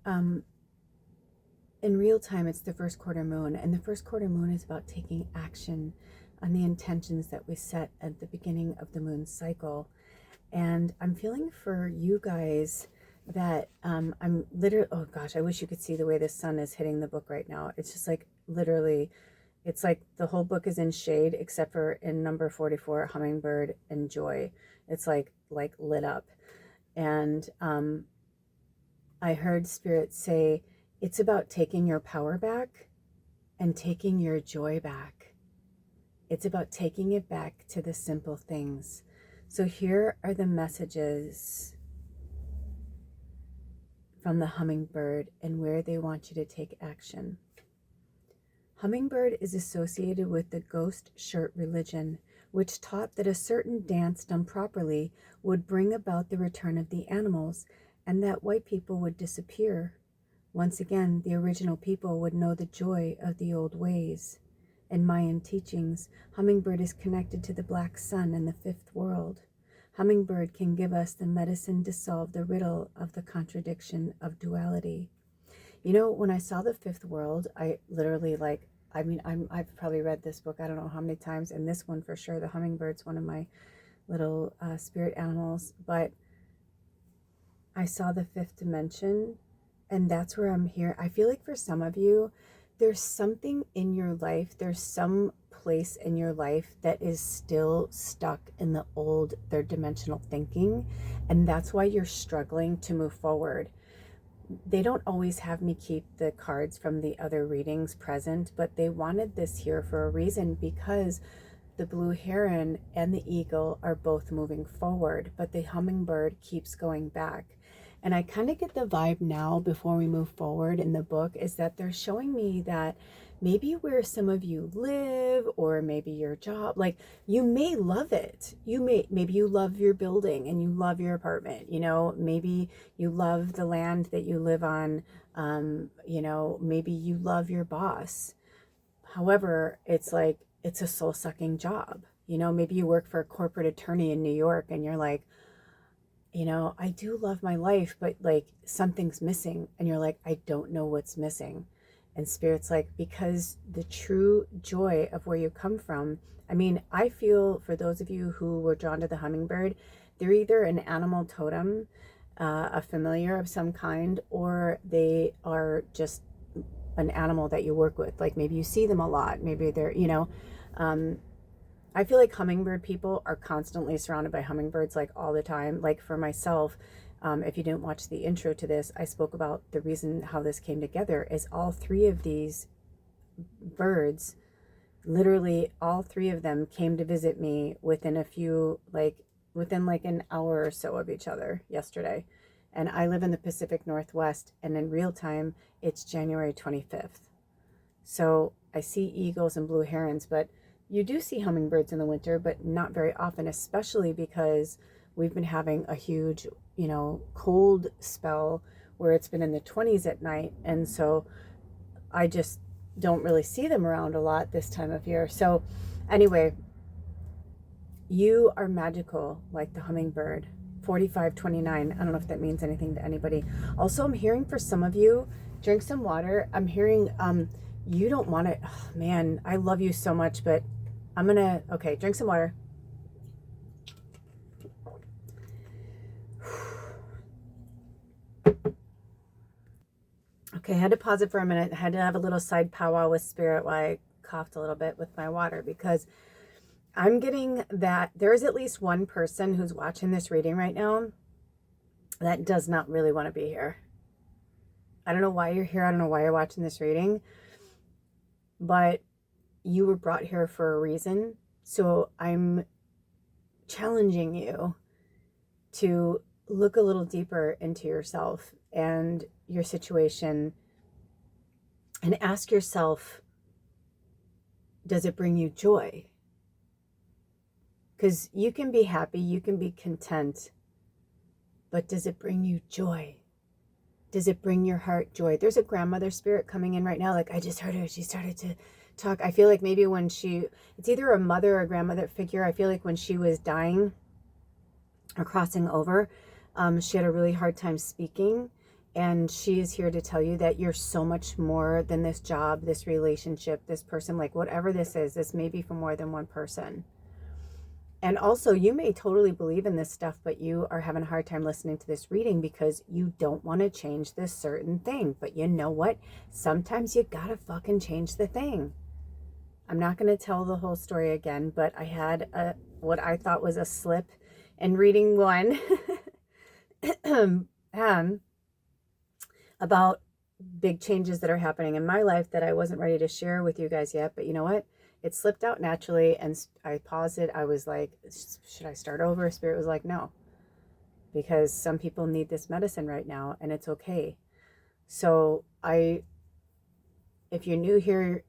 S1: in real time, it's the first quarter moon, and the first quarter moon is about taking action on the intentions that we set at the beginning of the moon cycle. And I'm feeling for you guys that I'm literally, oh gosh, I wish you could see the way the sun is hitting the book right now. It's just like literally, it's like the whole book is in shade except for in number 44, Hummingbird and Joy. It's like lit up. And I heard Spirit say, it's about taking your power back and taking your joy back. It's about taking it back to the simple things. So here are the messages from the Hummingbird and where they want you to take action. Hummingbird is associated with the ghost shirt religion, which taught that a certain dance done properly would bring about the return of the animals, and that white people would disappear. Once again, the original people would know the joy of the old ways. In Mayan teachings, Hummingbird is connected to the black sun and the fifth world. Hummingbird can give us the medicine to solve the riddle of the contradiction of duality. You know, when I saw the fifth world, I literally I've probably read this book I don't know how many times, and this one for sure, the Hummingbird's one of my little spirit animals, but I saw the fifth dimension, and that's where I'm here. I feel like for some of you, there's something in your life, there's some place in your life that is still stuck in the old third dimensional thinking, and that's why you're struggling to move forward. They don't always have me keep the cards from the other readings present, but they wanted this here for a reason, because the blue heron and the eagle are both moving forward, but the hummingbird keeps going back. And I kind of get the vibe now, before we move forward in the book, is that they're showing me that maybe where some of you live, or maybe your job, like you may love it. Maybe you love your building and you love your apartment, you know, maybe you love the land that you live on, you know, maybe you love your boss. However, it's like, it's a soul-sucking job. You know, maybe you work for a corporate attorney in New York and you're like, you know, I do love my life, but like something's missing. And you're like, I don't know what's missing. And Spirit's like, because the true joy of where you come from, I mean, I feel for those of you who were drawn to the hummingbird, they're either an animal totem, a familiar of some kind, or they are just an animal that you work with. Like maybe you see them a lot. Maybe they're, I feel like hummingbird people are constantly surrounded by hummingbirds, like all the time. Like for myself, if you didn't watch the intro to this, I spoke about the reason how this came together is all three of these birds, literally all three of them came to visit me within an hour or so of each other yesterday. And I live in the Pacific Northwest, and in real time, it's January 25th. So I see eagles and blue herons, but you do see hummingbirds in the winter, but not very often, especially because we've been having a huge, cold spell where it's been in the 20s at night. And so I just don't really see them around a lot this time of year. So anyway, you are magical like the hummingbird. 4529. I don't know if that means anything to anybody. Also, I'm hearing for some of you, drink some water. I'm hearing you don't want to, oh, man, I love you so much, but okay, drink some water. Okay, I had to pause it for a minute. I had to have a little side powwow with spirit while I coughed a little bit with my water, because I'm getting that there's at least one person who's watching this reading right now that does not really want to be here. I don't know why you're here. I don't know why you're watching this reading, but you were brought here for a reason. So I'm challenging you to look a little deeper into yourself and your situation and ask yourself, does it bring you joy? Because you can be happy, you can be content, but does it bring you joy? Does it bring your heart joy? There's a grandmother spirit coming in right now. Like I just heard her, she started to talk. I feel like maybe it's either a mother or a grandmother figure. I feel like when she was dying or crossing over, she had a really hard time speaking. And she is here to tell you that you're so much more than this job, this relationship, this person, like whatever this is, this may be for more than one person. And also, you may totally believe in this stuff, but you are having a hard time listening to this reading because you don't want to change this certain thing. But you know what? Sometimes you gotta fucking change the thing. I'm not going to tell the whole story again, but I had what I thought was a slip in reading one about big changes that are happening in my life that I wasn't ready to share with you guys yet. But you know what? It slipped out naturally, and I paused it. I was like, should I start over? Spirit was like, no, because some people need this medicine right now, and it's okay. So if you're new here,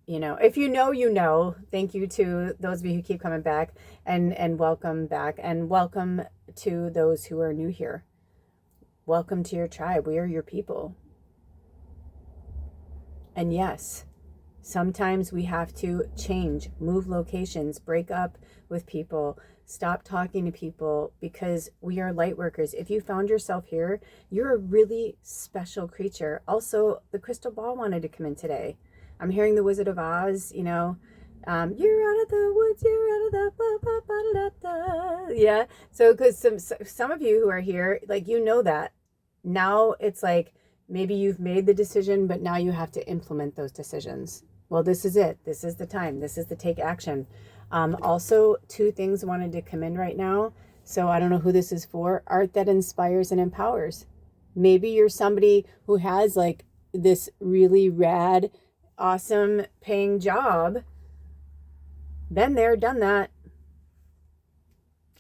S1: if you know, thank you to those of you who keep coming back, and welcome back, and welcome to those who are new here. Welcome to your tribe. We are your people. And yes, sometimes we have to change, move locations, break up with people, stop talking to people, because we are light workers. If you found yourself here, you're a really special creature. Also, the crystal ball wanted to come in today. I'm hearing the Wizard of Oz, you're out of the woods, you're out of the, yeah. So, because some of you who are here, like, that. Now it's like, maybe you've made the decision, but now you have to implement those decisions. Well, this is it. This is the time. This is the take action. Also, two things wanted to come in right now. So I don't know who this is for. Art that inspires and empowers. Maybe you're somebody who has like this really rad, awesome paying job. Been there, done that.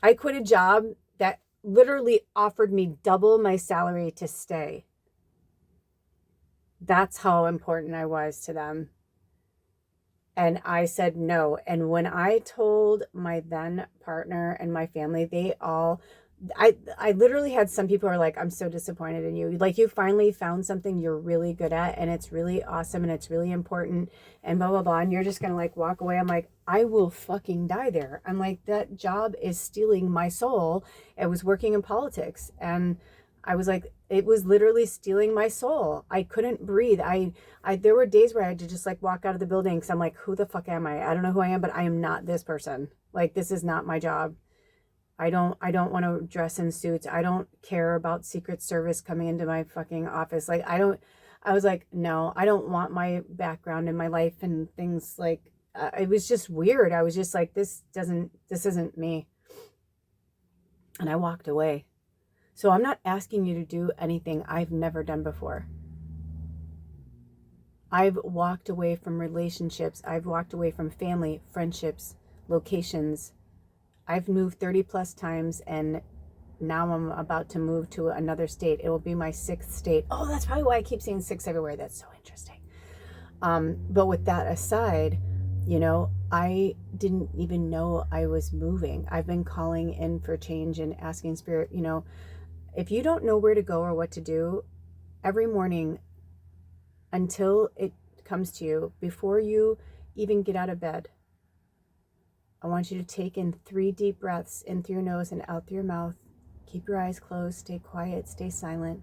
S1: I quit a job that literally offered me double my salary to stay. That's how important I was to them. And I said no. And when I told my then partner and my family, I literally had some people who are like, I'm so disappointed in you. Like, you finally found something you're really good at, and it's really awesome, and it's really important, and blah, blah, blah. And you're just going to like walk away. I'm like, I will fucking die there. I'm like, that job is stealing my soul. I was working in politics, and I was like, it was literally stealing my soul. I couldn't breathe. There were days where I had to just like walk out of the building because I'm like, who the fuck am I? I don't know who I am, but I am not this person. Like, this is not my job. I don't want to dress in suits. I don't care about Secret Service coming into my fucking office. Like, I was like, no, I don't want my background in my life and things like, it was just weird. I was just like, this isn't me. And I walked away. So I'm not asking you to do anything I've never done before. I've walked away from relationships. I've walked away from family, friendships, locations. I've moved 30 plus times, and now I'm about to move to another state. It will be my 6th state. Oh, that's probably why I keep seeing 6 everywhere. That's so interesting. But with that aside, you know, I didn't even know I was moving. I've been calling in for change and asking Spirit, you know, if you don't know where to go or what to do, every morning until it comes to you, before you even get out of bed, I want you to take in 3 deep breaths in through your nose and out through your mouth. Keep your eyes closed, stay quiet, stay silent,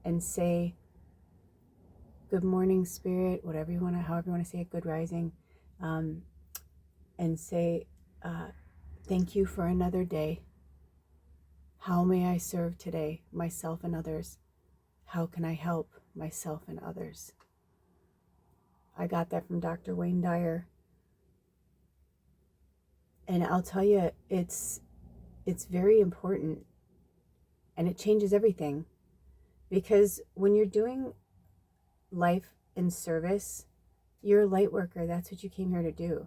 S1: and say, good morning, Spirit, whatever you want to, however you want to say it, good rising, and say, thank you for another day. How may I serve today, myself and others? How can I help myself and others? I got that from Dr. Wayne Dyer. And I'll tell you, it's very important, and it changes everything. Because when you're doing life in service, you're a light worker. That's what you came here to do.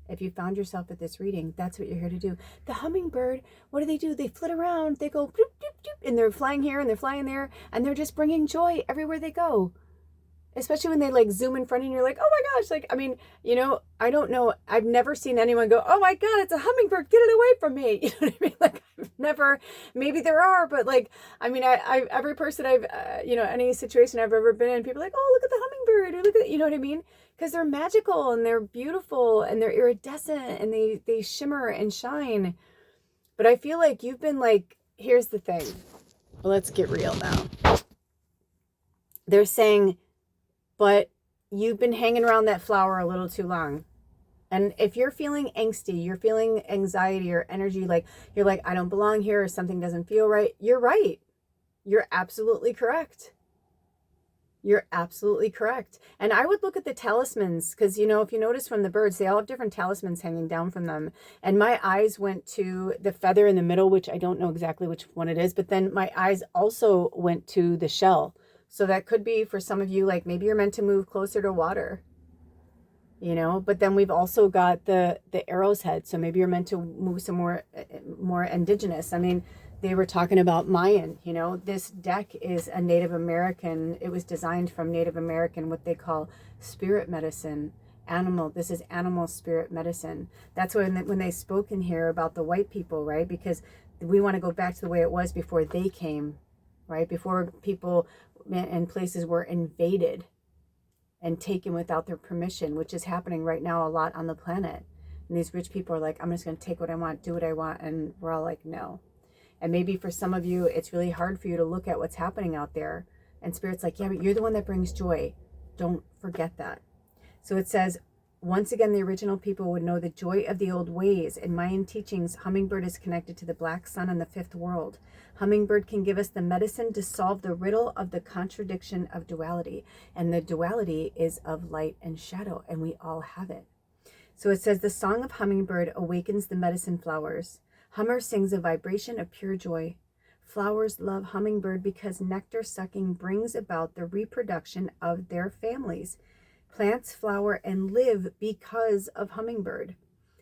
S1: If you found yourself at this reading, that's what you're here to do. The hummingbird, what do? They flit around, they go bloop, bloop, bloop, and they're flying here and they're flying there, and they're just bringing joy everywhere they go. Especially when they like zoom in front and you're like, oh my gosh, like, I mean, you know, I don't know. I've never seen anyone go, oh my God, it's a hummingbird, get it away from me. You know what I mean? Like, I've never, maybe there are, but like, I mean, I every person I've, you know, any situation I've ever been in, people are like, oh, look at the hummingbird, or look at, you know what I mean? Because they're magical and they're beautiful and they're iridescent and they shimmer and shine. But I feel like you've been like, here's the thing. Let's get real now. They're saying, but you've been hanging around that flower a little too long. And if you're feeling angsty, you're feeling anxiety or energy, like you're like, I don't belong here, or something doesn't feel right. You're right. You're absolutely correct. You're absolutely correct. And I would look at the talismans, because, you know, if you notice from the birds, they all have different talismans hanging down from them. And my eyes went to the feather in the middle, which I don't know exactly which one it is, but then my eyes also went to the shell. So that could be for some of you, like maybe you're meant to move closer to water, you know, but then we've also got the arrow's head. So maybe you're meant to move some more indigenous. I mean, they were talking about Mayan, you know, this deck is a Native American. It was designed from Native American, what they call spirit medicine, animal. This is animal spirit medicine. That's when they spoke in here about the white people, right? Because we want to go back to the way it was before they came, right? Before people and places were invaded and taken without their permission, which is happening right now a lot on the planet. And these rich people are like, I'm just going to take what I want, do what I want. And we're all like, no. And maybe for some of you, it's really hard for you to look at what's happening out there. And Spirit's like, yeah, but you're the one that brings joy. Don't forget that. So it says, once again, the original people would know the joy of the old ways. In Mayan teachings, Hummingbird is connected to the black sun and the 5th world. Hummingbird can give us the medicine to solve the riddle of the contradiction of duality. And the duality is of light and shadow, and we all have it. So it says, the song of Hummingbird awakens the medicine flowers. Hummer sings a vibration of pure joy. Flowers love Hummingbird because nectar sucking brings about the reproduction of their families. Plants flower and live because of Hummingbird.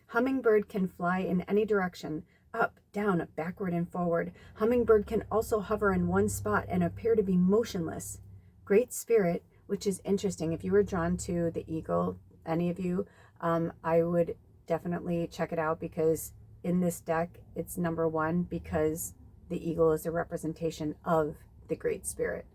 S1: Hummingbird can fly in any direction, up, down, backward, and forward. Hummingbird can also hover in one spot and appear to be motionless. Great Spirit, which is interesting. If you were drawn to the eagle, any of you, I would definitely check it out, because in this deck, it's number 1 because the eagle is a representation of the Great Spirit.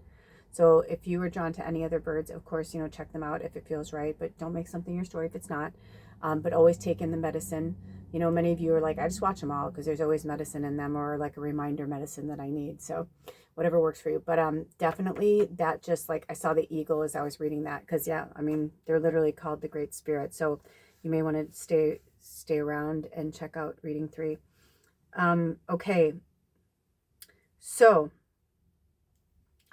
S1: So if you were drawn to any other birds, of course, you know, check them out if it feels right, but don't make something your story if it's not. But always take in the medicine. You know, many of you are like, I just watch them all because there's always medicine in them, or like a reminder medicine that I need. So whatever works for you. But definitely that, just like I saw the eagle as I was reading that, because yeah, I mean, they're literally called the Great Spirit. So you may want to stay around and check out reading 3. Okay. So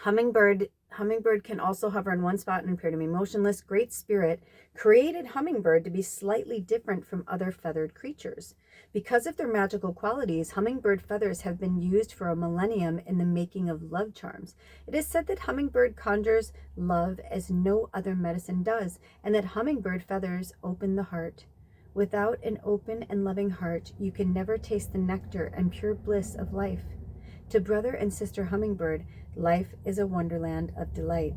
S1: Hummingbird Hummingbird can also hover in one spot and appear to be motionless. Great Spirit created hummingbird to be slightly different from other feathered creatures. Because of their magical qualities, hummingbird feathers have been used for a millennium in the making of love charms. It is said that hummingbird conjures love as no other medicine does, and that hummingbird feathers open the heart. Without an open and loving heart, you can never taste the nectar and pure bliss of life. To brother and sister hummingbird, life is a wonderland of delight,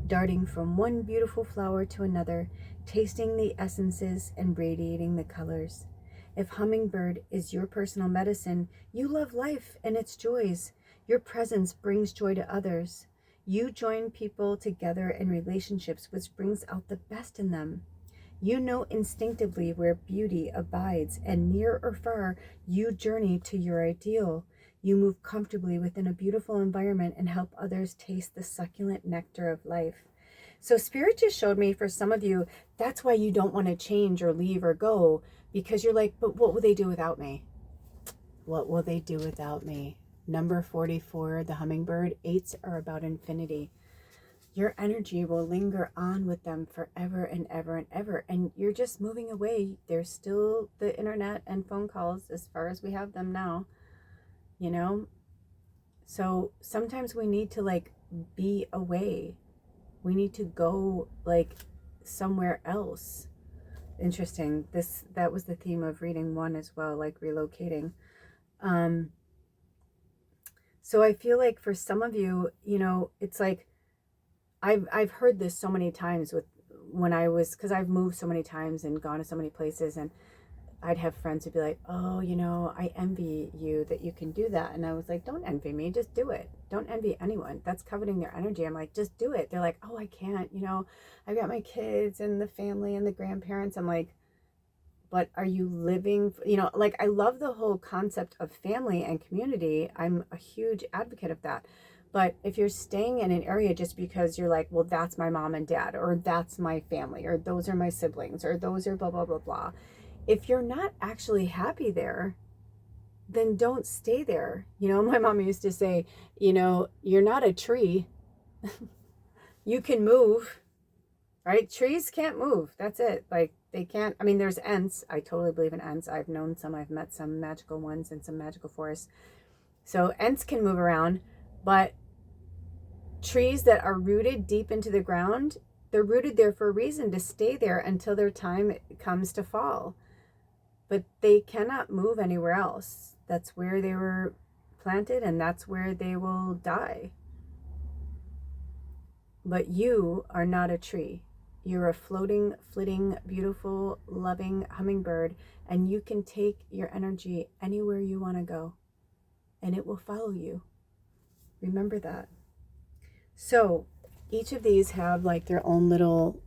S1: darting from one beautiful flower to another, tasting the essences and radiating the colors. If hummingbird is your personal medicine, you love life and its joys. Your presence brings joy to others. You join people together in relationships which brings out the best in them. You know instinctively where beauty abides, and near or far, you journey to your ideal. You move comfortably within a beautiful environment and help others taste the succulent nectar of life. So Spirit just showed me, for some of you, that's why you don't want to change or leave or go, because you're like, but what will they do without me? What will they do without me? Number 44, the hummingbird, 8s are about infinity. Your energy will linger on with them forever and ever and ever. And you're just moving away. There's still the internet and phone calls as far as we have them now. You know, so sometimes we need to like be away. We need to go like somewhere else. Interesting. That was the theme of reading 1 as well, like relocating. So I feel like for some of you, you know, it's like I've heard this so many times with when I was, because I've moved so many times and gone to so many places, and I'd have friends who'd be like, oh, you know, I envy you that you can do that. And I was like, don't envy me, just do it. Don't envy anyone. That's coveting their energy. I'm like, just do it. They're like, oh, I can't, you know, I've got my kids and the family and the grandparents. I'm like, but are you living, you know, like I love the whole concept of family and community. I'm a huge advocate of that. But if you're staying in an area just because you're like, well, that's my mom and dad, or that's my family, or those are my siblings, or those are blah, blah, blah, blah. If you're not actually happy there, then don't stay there. You know, my mom used to say, you know, you're not a tree. You can move, right? Trees can't move. That's it. Like they can't, I mean, there's Ents. I totally believe in Ents. I've known some, I've met some magical ones in some magical forests. So Ents can move around, but trees that are rooted deep into the ground, they're rooted there for a reason, to stay there until their time comes to fall. But they cannot move anywhere else. That's where they were planted, and that's where they will die. But you are not a tree. You're a floating, flitting, beautiful, loving hummingbird, and you can take your energy anywhere you want to go, and it will follow you. Remember that. So each of these have like their own little,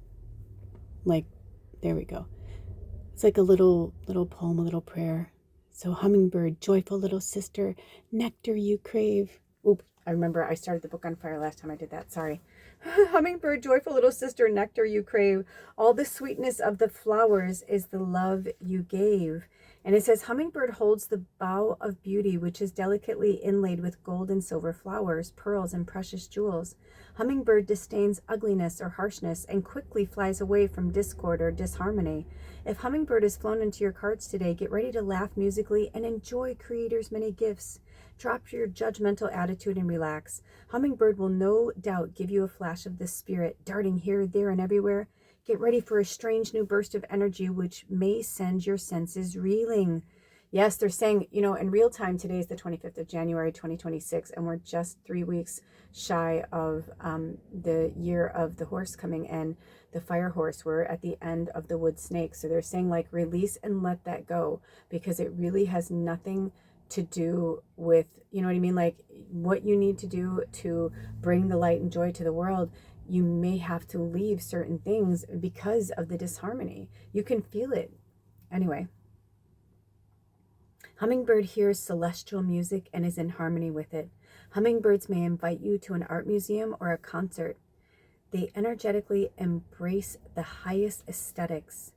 S1: like, there we go. It's like a little poem, a little prayer. So hummingbird, joyful little sister, nectar you crave. Oops, I remember I started the book on fire last time I did that. Sorry. Hummingbird, joyful little sister, nectar you crave. All the sweetness of the flowers is the love you gave. And it says, hummingbird holds the bough of beauty, which is delicately inlaid with gold and silver flowers, pearls, and precious jewels. Hummingbird disdains ugliness or harshness and quickly flies away from discord or disharmony. If hummingbird has flown into your cards today, get ready to laugh musically and enjoy Creator's many gifts. Drop your judgmental attitude and relax. Hummingbird will no doubt give you a flash of the spirit, darting here, there, and everywhere. Get ready for a strange new burst of energy which may send your senses reeling. Yes, they're saying, you know, in real time, today is the 25th of January, 2026, and we're just 3 weeks shy of the year of the horse coming in, the fire horse. We're at the end of the wood snake. So they're saying, like, release and let that go, because it really has nothing to do with, you know what I mean? Like what you need to do to bring the light and joy to the world. You may have to leave certain things because of the disharmony. You can feel it. Anyway, hummingbird hears celestial music and is in harmony with it. Hummingbirds may invite you to an art museum or a concert. They energetically embrace the highest aesthetics.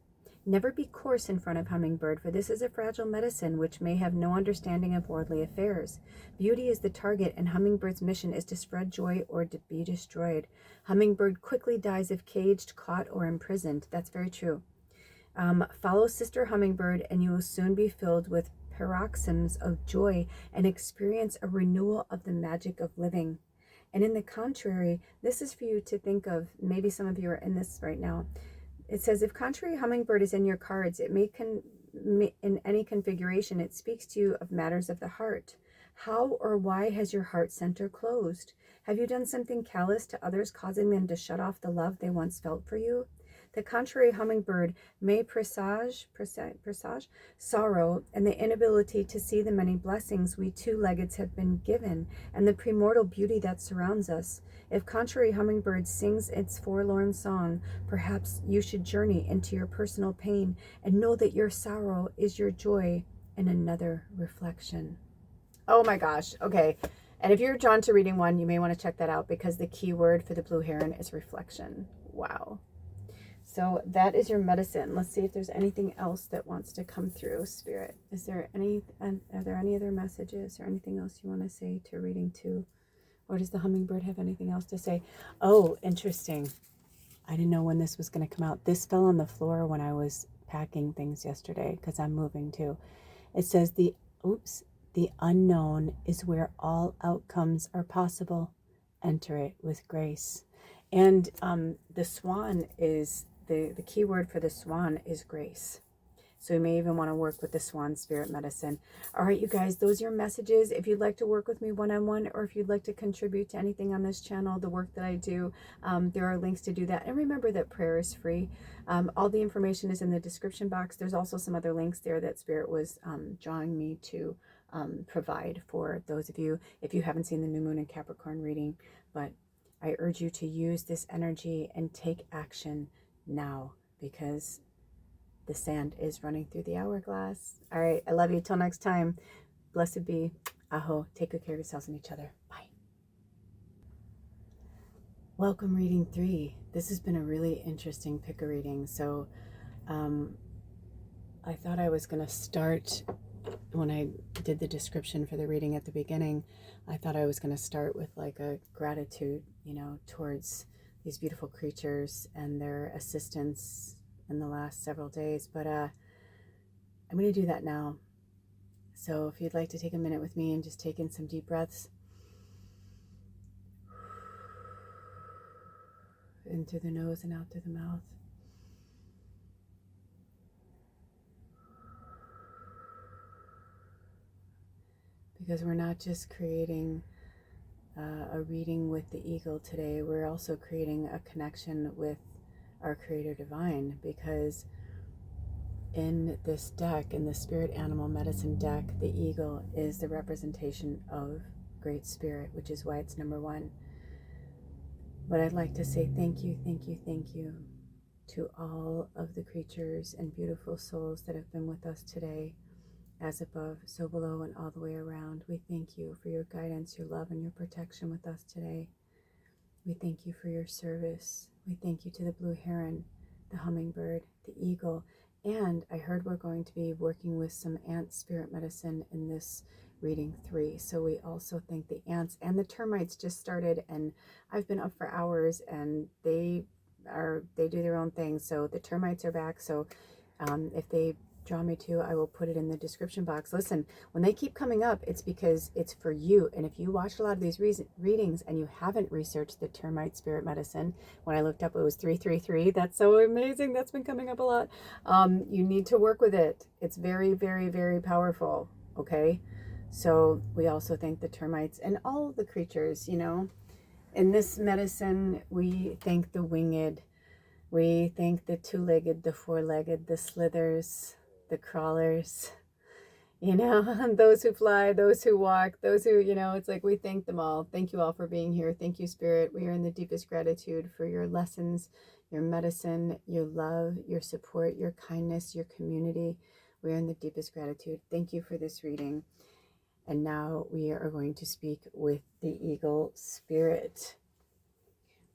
S1: Never be coarse in front of Hummingbird, for this is a fragile medicine which may have no understanding of worldly affairs. Beauty is the target, and Hummingbird's mission is to spread joy or to be destroyed. Hummingbird quickly dies if caged, caught, or imprisoned. That's very true. Follow Sister Hummingbird, and you will soon be filled with paroxysms of joy and experience a renewal of the magic of living. And in the contrary, this is for you to think of. Maybe some of you are in this right now. It says, if contrary Hummingbird is in your cards, it may in any configuration, it speaks to you of matters of the heart. How or why has your heart center closed? Have you done something callous to others, causing them to shut off the love they once felt for you? The contrary Hummingbird may presage sorrow and the inability to see the many blessings we two-leggeds have been given and the premortal beauty that surrounds us. If contrary Hummingbird sings its forlorn song, perhaps you should journey into your personal pain and know that your sorrow is your joy in another reflection. Oh my gosh. Okay. And if you're drawn to reading one, you may want to check that out because the key word for the blue heron is reflection. Wow. So that is your medicine. Let's see if there's anything else that wants to come through, Spirit. Are there any other messages or anything else you want to say to reading 2? Or does the Hummingbird have anything else to say? Oh, interesting. I didn't know when this was going to come out. This fell on the floor when I was packing things yesterday because I'm moving too. It says the unknown is where all outcomes are possible. Enter it with grace. And the swan is, the key word for the swan is grace. So you may even want to work with the swan spirit medicine. All right, you guys, those are your messages. If you'd like to work with me one-on-one, or if you'd like to contribute to anything on this channel, the work that I do, there are links to do that. And remember that prayer is free. All the information is in the description box. There's also some other links there that Spirit was drawing me to provide for those of you, if you haven't seen the New Moon and Capricorn reading. But I urge you to use this energy and take action now, because the sand is running through the hourglass. All right. I love you. Till next time. Blessed be. Aho. Take good care of yourselves and each other. Bye. Welcome, reading 3. This has been a really interesting pick a reading. So I thought I was going to start, when I did the description for the reading at the beginning, I thought I was going to start with like a gratitude, towards these beautiful creatures and their assistance in the last several days, but I'm going to do that now. So if you'd like to take a minute with me and just take in some deep breaths in through the nose and out through the mouth. Because we're not just creating a reading with the eagle today, we're also creating a connection with our Creator Divine, because in this deck, in the Spirit Animal Medicine deck, the eagle is the representation of Great Spirit, which is why it's number 1. But I'd like to say thank you, thank you, thank you to all of the creatures and beautiful souls that have been with us today, as above, so below, and all the way around. We thank you for your guidance, your love, and your protection with us today. We thank you for your service. We thank you to the blue heron, the hummingbird, the eagle, and I heard we're going to be working with some ant spirit medicine in this reading 3. So we also thank the ants, and the termites just started, and I've been up for hours, and they do their own thing. So the termites are back. So if they draw me to, I will put it in the description box. Listen, when they keep coming up, it's because it's for you. And if you watch a lot of these readings and you haven't researched the termite spirit medicine, when I looked up, it was 333. That's so amazing. That's been coming up a lot. You need to work with it. It's very, very, very powerful. Okay. So we also thank the termites and all the creatures, in this medicine. We thank the winged. We thank the two-legged, the four-legged, the slithers, the crawlers, those who fly, those who walk, those who, it's like we thank them all. Thank you all for being here. Thank you, Spirit. We are in the deepest gratitude for your lessons, your medicine, your love, your support, your kindness, your community. We are in the deepest gratitude. Thank you for this reading. And now we are going to speak with the eagle spirit.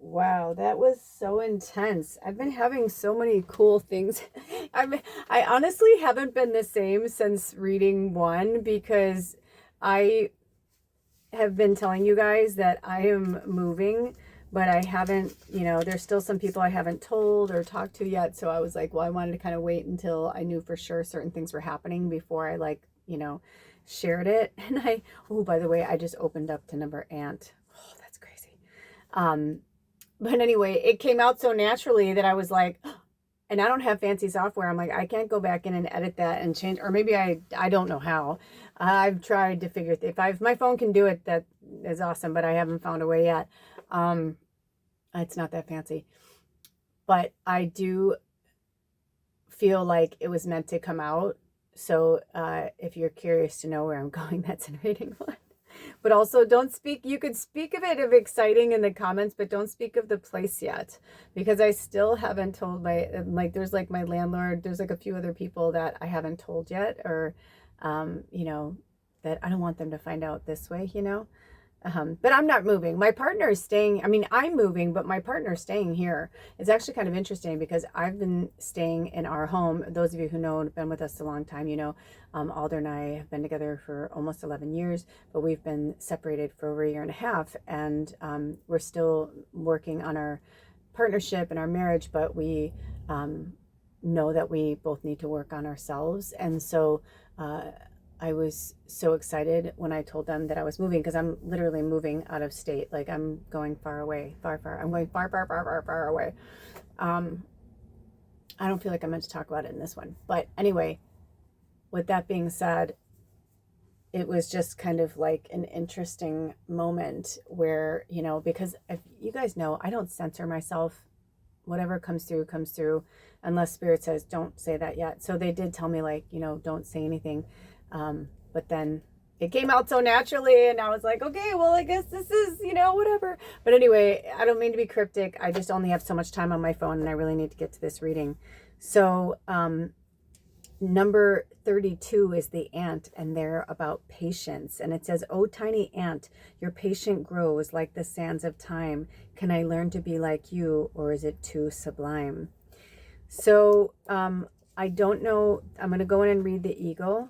S1: Wow, that was so intense. I've been having so many cool things. I honestly haven't been the same since reading one, because I have been telling you guys that I am moving, but I haven't, there's still some people I haven't told or talked to yet. So I was like, well, I wanted to kind of wait until I knew for sure certain things were happening before I shared it. And oh, by the way, I just opened up to number ant. Oh, that's crazy. But anyway, it came out so naturally that I was like, and I don't have fancy software. I'm like, I can't go back in and edit that and change, or maybe I don't know how. I've tried to figure if my phone can do it, that is awesome, but I haven't found a way yet. It's not that fancy, but I do feel like it was meant to come out. So if you're curious to know where I'm going, that's in reading one. But also you could speak of it of exciting in the comments, but don't speak of the place yet, because I still haven't told there's like my landlord, there's like a few other people that I haven't told yet, or, that I don't want them to find out this way, but I'm not moving. My partner is staying. I mean, I'm moving, but my partner is staying here. It's actually kind of interesting because I've been staying in our home. Those of you who know and have been with us a long time, Alder and I have been together for almost 11 years, but we've been separated for over a year and a half. And we're still working on our partnership and our marriage, but we know that we both need to work on ourselves. And so I was so excited when I told them that I was moving, because I'm literally moving out of state. Like, I'm going far away, far. I'm going far away. I don't feel like I'm meant to talk about it in this one. But anyway, with that being said, it was just kind of like an interesting moment where, because if you guys know, I don't censor myself. Whatever comes through, unless Spirit says, don't say that yet. So they did tell me, like, don't say anything. But then it came out so naturally, and I was like, okay, well, I guess this is, whatever. But anyway, I don't mean to be cryptic. I just only have so much time on my phone, and I really need to get to this reading. So, number 32 is the ant, and they're about patience. And it says, "Oh, tiny ant, your patience grows like the sands of time. Can I learn to be like you, or is it too sublime?" So, I don't know. I'm going to go in and read the eagle.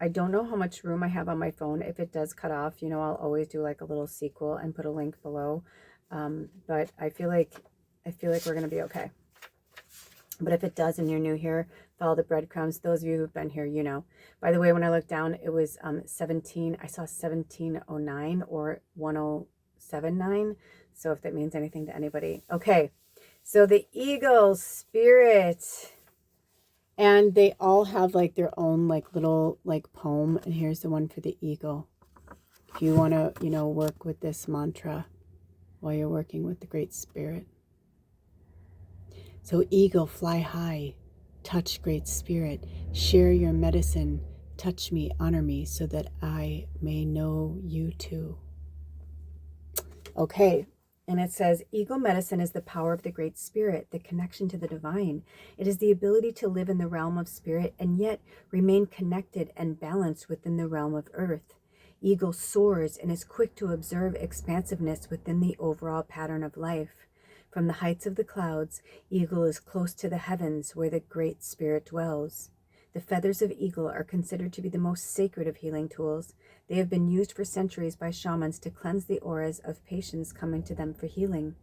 S1: I don't know how much room I have on my phone. If it does cut off, I'll always do like a little sequel and put a link below. But I feel like we're going to be okay. But if it does and you're new here, follow the breadcrumbs. Those of you who've been here, By the way, when I looked down, it was 17. I saw 1709 or 1079. So if that means anything to anybody. Okay. So the eagle spirit. And they all have like their own like little like poem. And here's the one for the eagle. If you want to, work with this mantra while you're working with the Great Spirit. So eagle, fly high, touch Great Spirit, share your medicine, touch me, honor me, so that I may know you too. Okay. And it says, eagle medicine is the power of the Great Spirit, the connection to the divine. It is the ability to live in the realm of spirit and yet remain connected and balanced within the realm of earth. Eagle soars and is quick to observe expansiveness within the overall pattern of life. From the heights of the clouds, eagle is close to the heavens where the Great Spirit dwells. The feathers of eagle are considered to be the most sacred of healing tools. They have been used for centuries by shamans to cleanse the auras of patients coming to them for healing.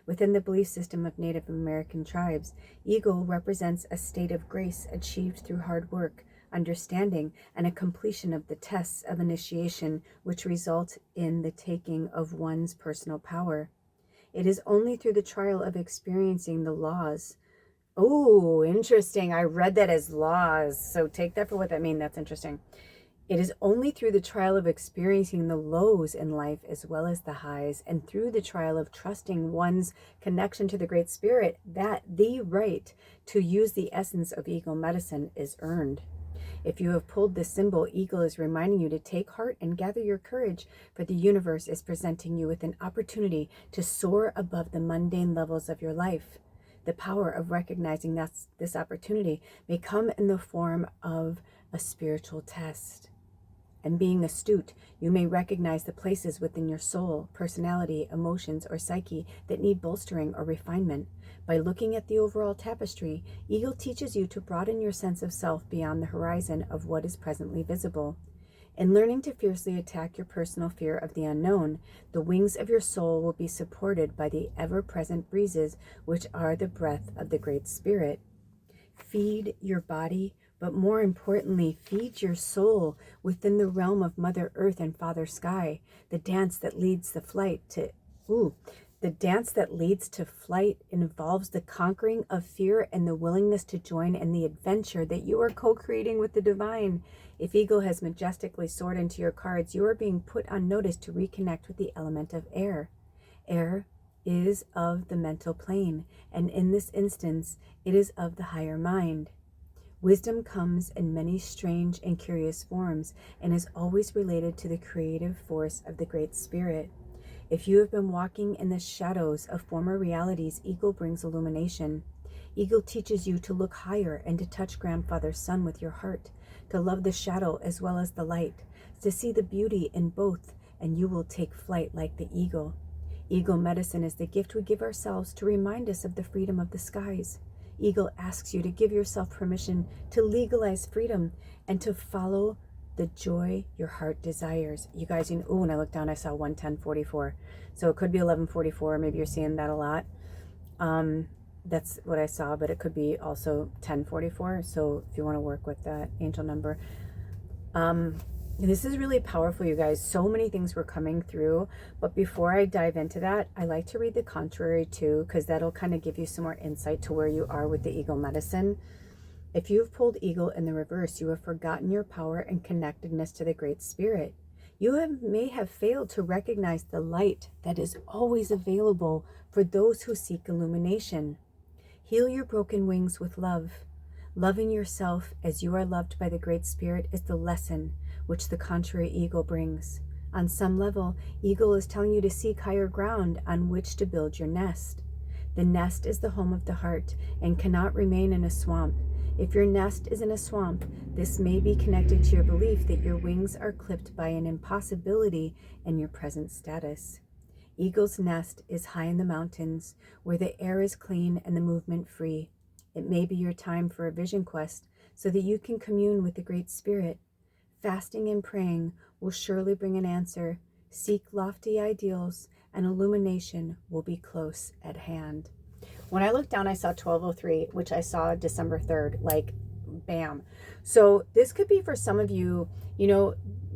S1: Within the belief system of Native American tribes, eagle represents a state of grace achieved through hard work, understanding, and a completion of the tests of initiation which result in the taking of one's personal power. It is only through the trial of experiencing the laws. Oh, interesting. I read that as laws. So take that for what that means. That's interesting. It is only through the trial of experiencing the lows in life as well as the highs, and through the trial of trusting one's connection to the Great Spirit, that the right to use the essence of eagle medicine is earned. If you have pulled the symbol, eagle is reminding you to take heart and gather your courage, for the universe is presenting you with an opportunity to soar above the mundane levels of your life. The power of recognizing this opportunity may come in the form of a spiritual test. and being astute, you may recognize the places within your soul, personality, emotions, or psyche that need bolstering or refinement. By looking at the overall tapestry, Eagle teaches you to broaden your sense of self beyond the horizon of what is presently visible. In learning to fiercely attack your personal fear of the unknown, the wings of your soul will be supported by the ever-present breezes, which are the breath of the Great Spirit. Feed your body, but more importantly, feed your soul within the realm of Mother Earth and Father Sky, the dance that leads to flight involves the conquering of fear and the willingness to join in the adventure that you are co-creating with the divine. If Eagle has majestically soared into your cards, you are being put on notice to reconnect with the element of air. Air is of the mental plane, and in this instance, it is of the higher mind. Wisdom comes in many strange and curious forms and is always related to the creative force of the Great Spirit. If you have been walking in the shadows of former realities, Eagle brings illumination. Eagle teaches you to look higher and to touch Grandfather's Sun with your heart, to love the shadow as well as the light, to see the beauty in both, and you will take flight like the eagle. Eagle medicine is the gift we give ourselves to remind us of the freedom of the skies. Eagle asks you to give yourself permission to legalize freedom and to follow the joy your heart desires. You guys, when I looked down, I saw 11044. So it could be 1144. Maybe you're seeing that a lot. That's what I saw, but it could be also 1044. So if you want to work with that angel number. This is really powerful, you guys. So many things were coming through, but before I dive into that, I like to read the contrary too, because that'll kind of give you some more insight to where you are with the Eagle medicine. If you have pulled Eagle in the reverse, you have forgotten your power and connectedness to the Great Spirit. You may have failed to recognize the light that is always available for those who seek illumination. Heal your broken wings with love. Loving yourself as you are loved by the Great Spirit is the lesson which the contrary Eagle brings. On some level, Eagle is telling you to seek higher ground on which to build your nest. The nest is the home of the heart and cannot remain in a swamp. If your nest is in a swamp, this may be connected to your belief that your wings are clipped by an impossibility in your present status. Eagle's nest is high in the mountains, where the air is clean and the movement free. It may be your time for a vision quest so that you can commune with the Great Spirit. Fasting and praying will surely bring an answer. Seek lofty ideals, and illumination will be close at hand. When I looked down, I saw 1203, which I saw December 3rd, like bam. So this could be for some of you,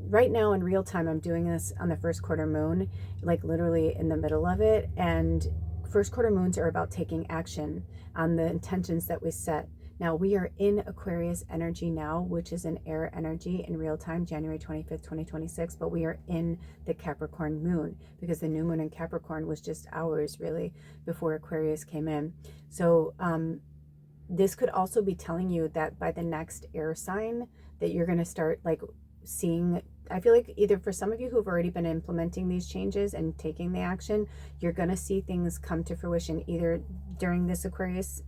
S1: right now in real time, I'm doing this on the first quarter moon, like literally in the middle of it. And first quarter moons are about taking action on the intentions that we set. Now we are in Aquarius energy now, which is an air energy in real time, January 25th, 2026, but we are in the Capricorn moon because the new moon in Capricorn was just hours really before Aquarius came in. So this could also be telling you that by the next air sign that you're going to start like seeing, I feel like either for some of you who've already been implementing these changes and taking the action, you're going to see things come to fruition either during this Aquarius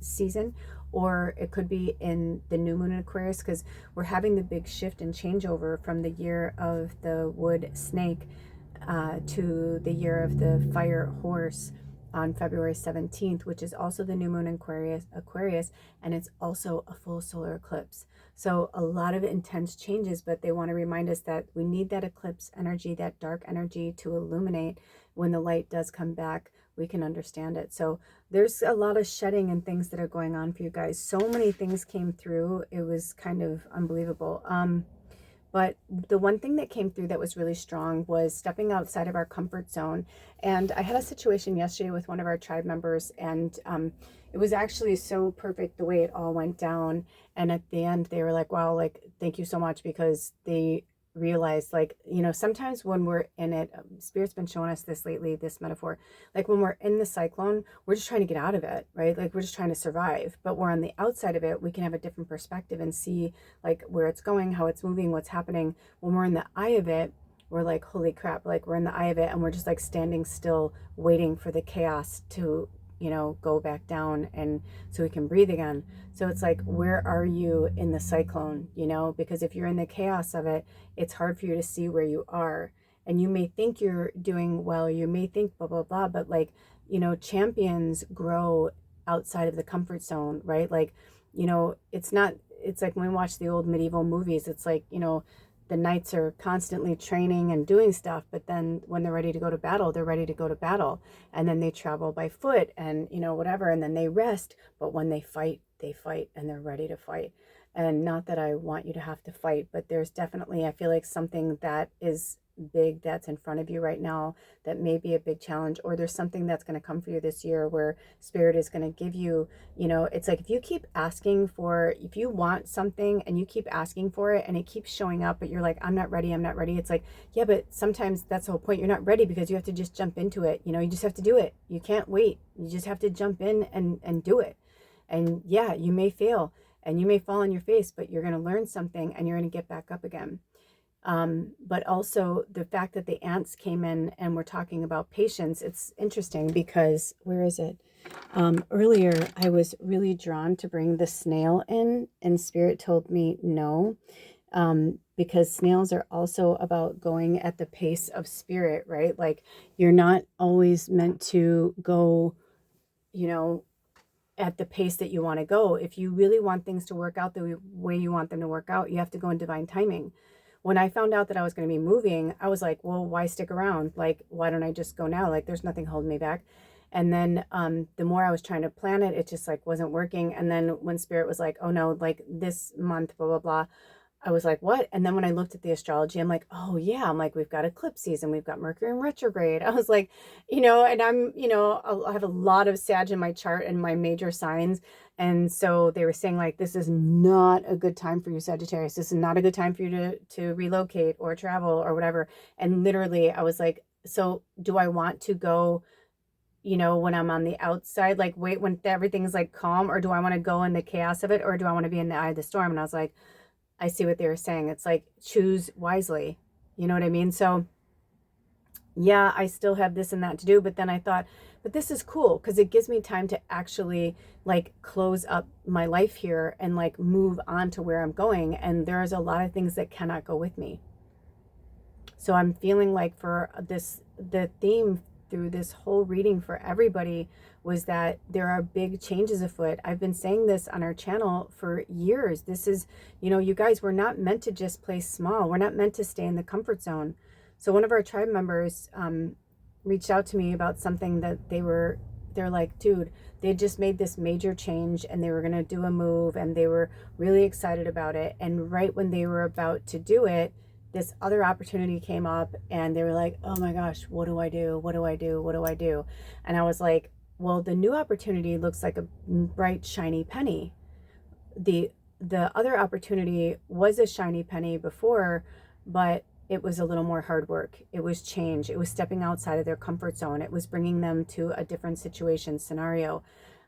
S1: season, or it could be in the new moon in Aquarius, because we're having the big shift and changeover from the year of the wood snake to the year of the fire horse on February 17th, which is also the new moon in Aquarius, and it's also a full solar eclipse. So a lot of intense changes, but they want to remind us that we need that eclipse energy, that dark energy to illuminate. When the light does come back, we can understand it. So there's a lot of shedding and things that are going on for you guys. So many things came through. It was kind of unbelievable. But the one thing that came through that was really strong was stepping outside of our comfort zone. And I had a situation yesterday with one of our tribe members, and it was actually so perfect the way it all went down. And at the end, they were like, wow, like, thank you so much, because they realized, like, sometimes when we're in it, Spirit's been showing us this lately, this metaphor, like when we're in the cyclone, we're just trying to get out of it, right? Like we're just trying to survive, but we're on the outside of it, we can have a different perspective and see like where it's going, how it's moving, what's happening. When we're in the eye of it, we're like, holy crap, like we're in the eye of it and we're just like standing still waiting for the chaos to you know, go back down and so we can breathe again. So it's like, where are you in the cyclone, you know? Because if you're in the chaos of it, it's hard for you to see where you are. And you may think you're doing well, you may think blah, blah, blah, but like, you know, champions grow outside of the comfort zone, right? Like, you know, it's like when we watch the old medieval movies, it's like, you know, the knights are constantly training and doing stuff, but then when they're ready to go to battle, they're ready to go to battle. And then they travel by foot and, you know, whatever, and then they rest. But when they fight and they're ready to fight. And not that I want you to have to fight, but there's definitely, I feel like something that is big that's in front of you right now that may be a big challenge, or there's something that's going to come for you this year where spirit is going to give you, you know, it's like if you keep asking for, if you want something and you keep asking for it and it keeps showing up, but you're like, I'm not ready, it's like, yeah, but sometimes that's the whole point. You're not ready because you have to just jump into it. You know, you just have to do it. You can't wait. You just have to jump in and do it. And yeah, you may fail and you may fall on your face, but you're going to learn something and you're going to get back up again. But also the fact that the ants came in and we're talking about patience, it's interesting because, where is it? Earlier, I was really drawn to bring the snail in, and spirit told me no, because snails are also about going at the pace of spirit, right? Like you're not always meant to go, you know, at the pace that you want to go. If you really want things to work out the way you want them to work out, you have to go in divine timing. When I found out that I was going to be moving, I was like, well, why stick around? Like, why don't I just go now? Like, there's nothing holding me back. And then the more I was trying to plan it, it just like wasn't working. And then when spirit was like, oh no, like this month, blah, blah, blah, I was like, what? And then when I looked at the astrology, I'm like, oh yeah, I'm like, we've got eclipse season, we've got Mercury in retrograde. I was like, you know, and I'm, you know, I have a lot of Sag in my chart and my major signs. And so they were saying like, this is not a good time for you, Sagittarius. This is not a good time for you to relocate or travel or whatever. And literally I was like, so do I want to go, you know, when I'm on the outside, like wait when everything's like calm, or do I want to go in the chaos of it, or do I want to be in the eye of the storm? And I was like, I see what they were saying. It's like, choose wisely. You know what I mean? So yeah, I still have this and that to do, but then I thought, but this is cool because it gives me time to actually like close up my life here and like move on to where I'm going. And there's a lot of things that cannot go with me. So I'm feeling like for this, the theme through this whole reading for everybody was that there are big changes afoot. I've been saying this on our channel for years. This is, you know, you guys, we're not meant to just play small. We're not meant to stay in the comfort zone. So one of our tribe members reached out to me about something that they're like, dude, they just made this major change and they were going to do a move and they were really excited about it. And right when they were about to do it, this other opportunity came up and they were like, oh my gosh, what do I do? What do I do? What do I do? And I was like, well, the new opportunity looks like a bright, shiny penny. The other opportunity was a shiny penny before, but it was a little more hard work. It was change. It was stepping outside of their comfort zone. It was bringing them to a different situation, scenario.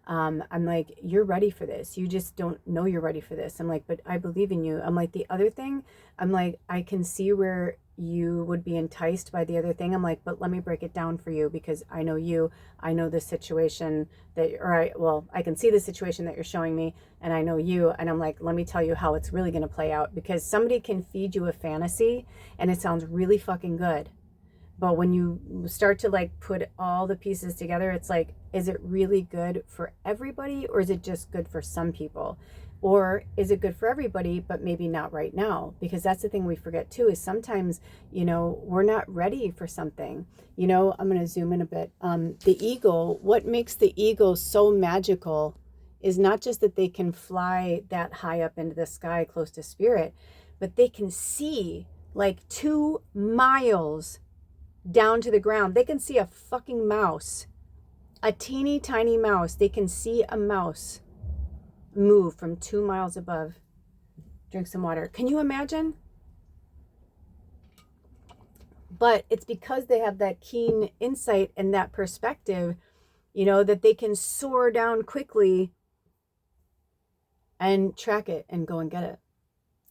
S1: I'm like, you're ready for this. You just don't know you're ready for this. I'm like, but I believe in you. I'm like, the other thing, I'm like, I can see where you would be enticed by the other thing. I'm like, but let me break it down for you because I know you, I know the situation that, I can see the situation that you're showing me and I know you. And I'm like, let me tell you how it's really going to play out, because somebody can feed you a fantasy and it sounds really fucking good. But when you start to like put all the pieces together, it's like, is it really good for everybody, or is it just good for some people? Or is it good for everybody, but maybe not right now? Because that's the thing we forget too, is sometimes, you know, we're not ready for something. You know, I'm going to zoom in a bit. The eagle, what makes the eagle so magical is not just that they can fly that high up into the sky close to spirit, but they can see like 2 miles down to the ground. They can see a fucking mouse, a teeny tiny mouse. They can see a mouse move from 2 miles above. Drink some water. Can you imagine? But it's because they have that keen insight and that perspective, you know, that they can soar down quickly and track it and go and get it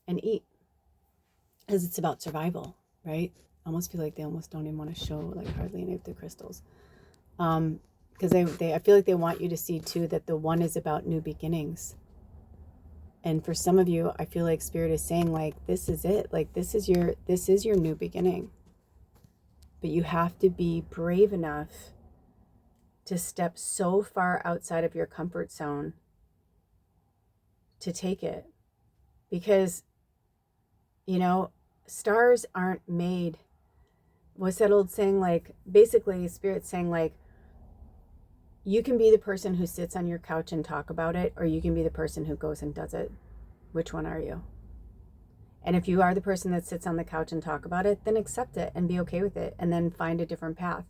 S1: and eat, because it's about survival, right? I almost feel like they almost don't even want to show like hardly any of the crystals. because I feel like they want you to see too that the one is about new beginnings. And for some of you, I feel like Spirit is saying, like, this is it. Like, this is your new beginning. But you have to be brave enough to step so far outside of your comfort zone to take it. Because, you know, stars aren't made. What's that old saying? Like, basically, Spirit's saying, like, you can be the person who sits on your couch and talk about it, or you can be the person who goes and does it. Which one are you? And if you are the person that sits on the couch and talk about it, then accept it and be okay with it, and then find a different path.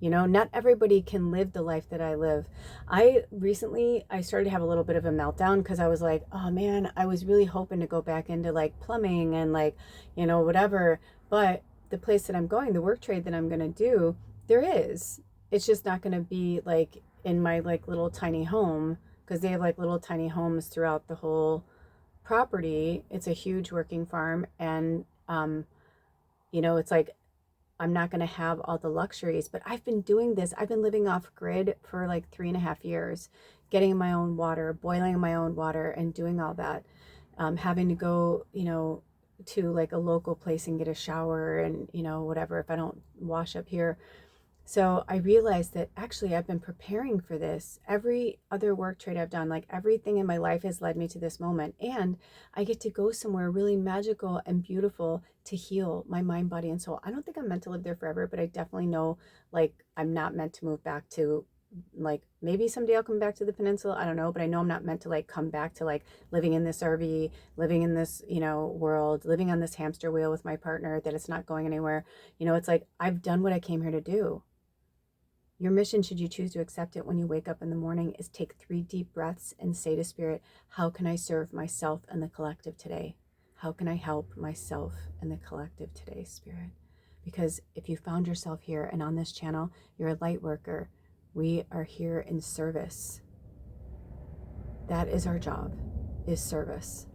S1: You know, not everybody can live the life that I live. I started to have a little bit of a meltdown because I was like, oh man, I was really hoping to go back into like plumbing and like, you know, whatever. But the place that I'm going, the work trade that I'm going to do, it's just not going to be like in my like little tiny home, because they have like little tiny homes throughout the whole property. It's a huge working farm. And, you know, it's like, I'm not going to have all the luxuries, but I've been doing this. I've been living off grid for like 3.5 years, getting my own water, boiling my own water, and doing all that. Having to go, you know, to like a local place and get a shower and, you know, whatever, if I don't wash up here. So I realized that actually I've been preparing for this. Every other work trade I've done, like everything in my life has led me to this moment. And I get to go somewhere really magical and beautiful to heal my mind, body, and soul. I don't think I'm meant to live there forever, but I definitely know like I'm not meant to move back to, like, maybe someday I'll come back to the peninsula. I don't know, but I know I'm not meant to like come back to like living in this RV, living in this, you know, world, living on this hamster wheel with my partner that it's not going anywhere. You know, it's like I've done what I came here to do. Your mission, should you choose to accept it when you wake up in the morning, is take 3 deep breaths and say to Spirit, how can I serve myself and the collective today? How can I help myself and the collective today, Spirit? Because if you found yourself here and on this channel, you're a light worker. We are here in service. That is our job, is service.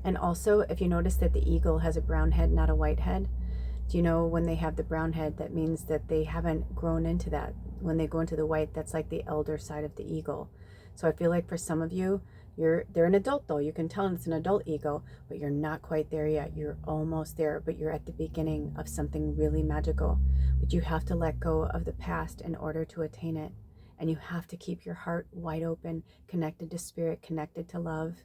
S1: And also, if you notice that the eagle has a brown head, not a white head, do you know when they have the brown head, that means that they haven't grown into that. When they go into the white, that's like the elder side of the eagle. So I feel like for some of you, they're an adult though. You can tell it's an adult ego, but you're not quite there yet. You're almost there, but you're at the beginning of something really magical. But you have to let go of the past in order to attain it. And you have to keep your heart wide open, connected to Spirit, connected to love,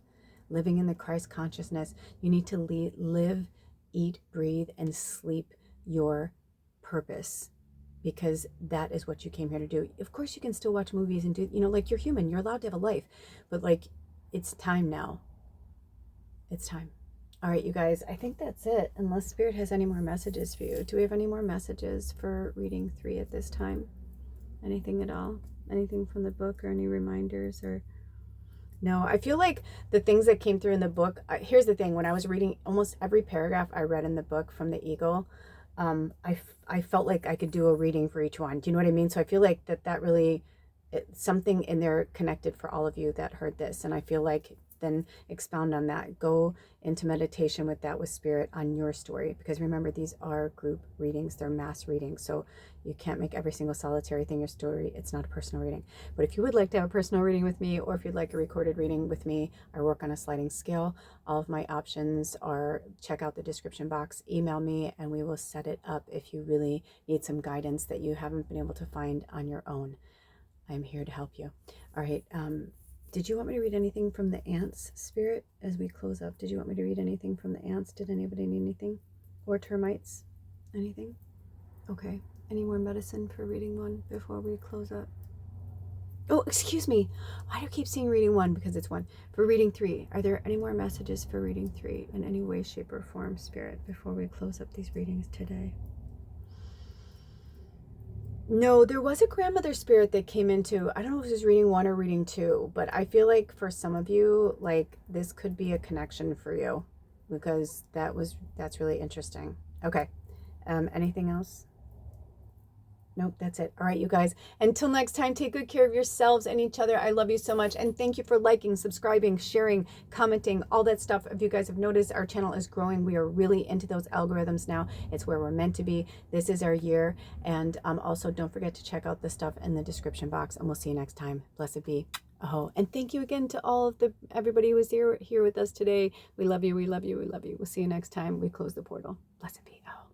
S1: living in the Christ consciousness. You need to live, eat, breathe, and sleep your purpose, because that is what you came here to do. Of course, you can still watch movies and do, you know, like, you're human, you're allowed to have a life, but like, it's time now. It's time. All right, you guys, I think that's it, unless Spirit has any more messages for you. Do we have any more messages for reading 3 at this time? Anything at all? Anything from the book, or any reminders? Or no, I feel like the things that came through in the book, here's the thing, when I was reading almost every paragraph I read in the book from the eagle, I felt like I could do a reading for each one. Do you know what I mean? So I feel like that really, something in there connected for all of you that heard this. And I feel like then expound on that. Go into meditation with that, with Spirit, on your story. Because remember, these are group readings. They're mass readings. So you can't make every single solitary thing your story. It's not a personal reading. But if you would like to have a personal reading with me, or if you'd like a recorded reading with me, I work on a sliding scale. All of my options are, check out the description box, email me, and we will set it up if you really need some guidance that you haven't been able to find on your own. I'm here to help you. All right. Did you want me to read anything from the ants, Spirit, as we close up? Did you want me to read anything from the ants? Did anybody need anything? Or termites? Anything? Okay. Any more medicine for reading 1 before we close up? Oh, excuse me. Why do I keep saying reading 1? Because it's 1. For reading 3, are there any more messages for reading 3 in any way, shape, or form, Spirit, before we close up these readings today? No, there was a grandmother spirit that came into, I don't know if it was reading 1 or reading 2, but I feel like for some of you, like, this could be a connection for you, because that's really interesting. Okay. Anything else? Nope, that's it. All right, you guys. Until next time, take good care of yourselves and each other. I love you so much. And thank you for liking, subscribing, sharing, commenting, all that stuff. If you guys have noticed, our channel is growing. We are really into those algorithms now. It's where we're meant to be. This is our year. And also, don't forget to check out the stuff in the description box. And we'll see you next time. Blessed be. Oh, and thank you again to all of everybody who was here with us today. We love you. We love you. We love you. We'll see you next time. We close the portal. Blessed be. Oh.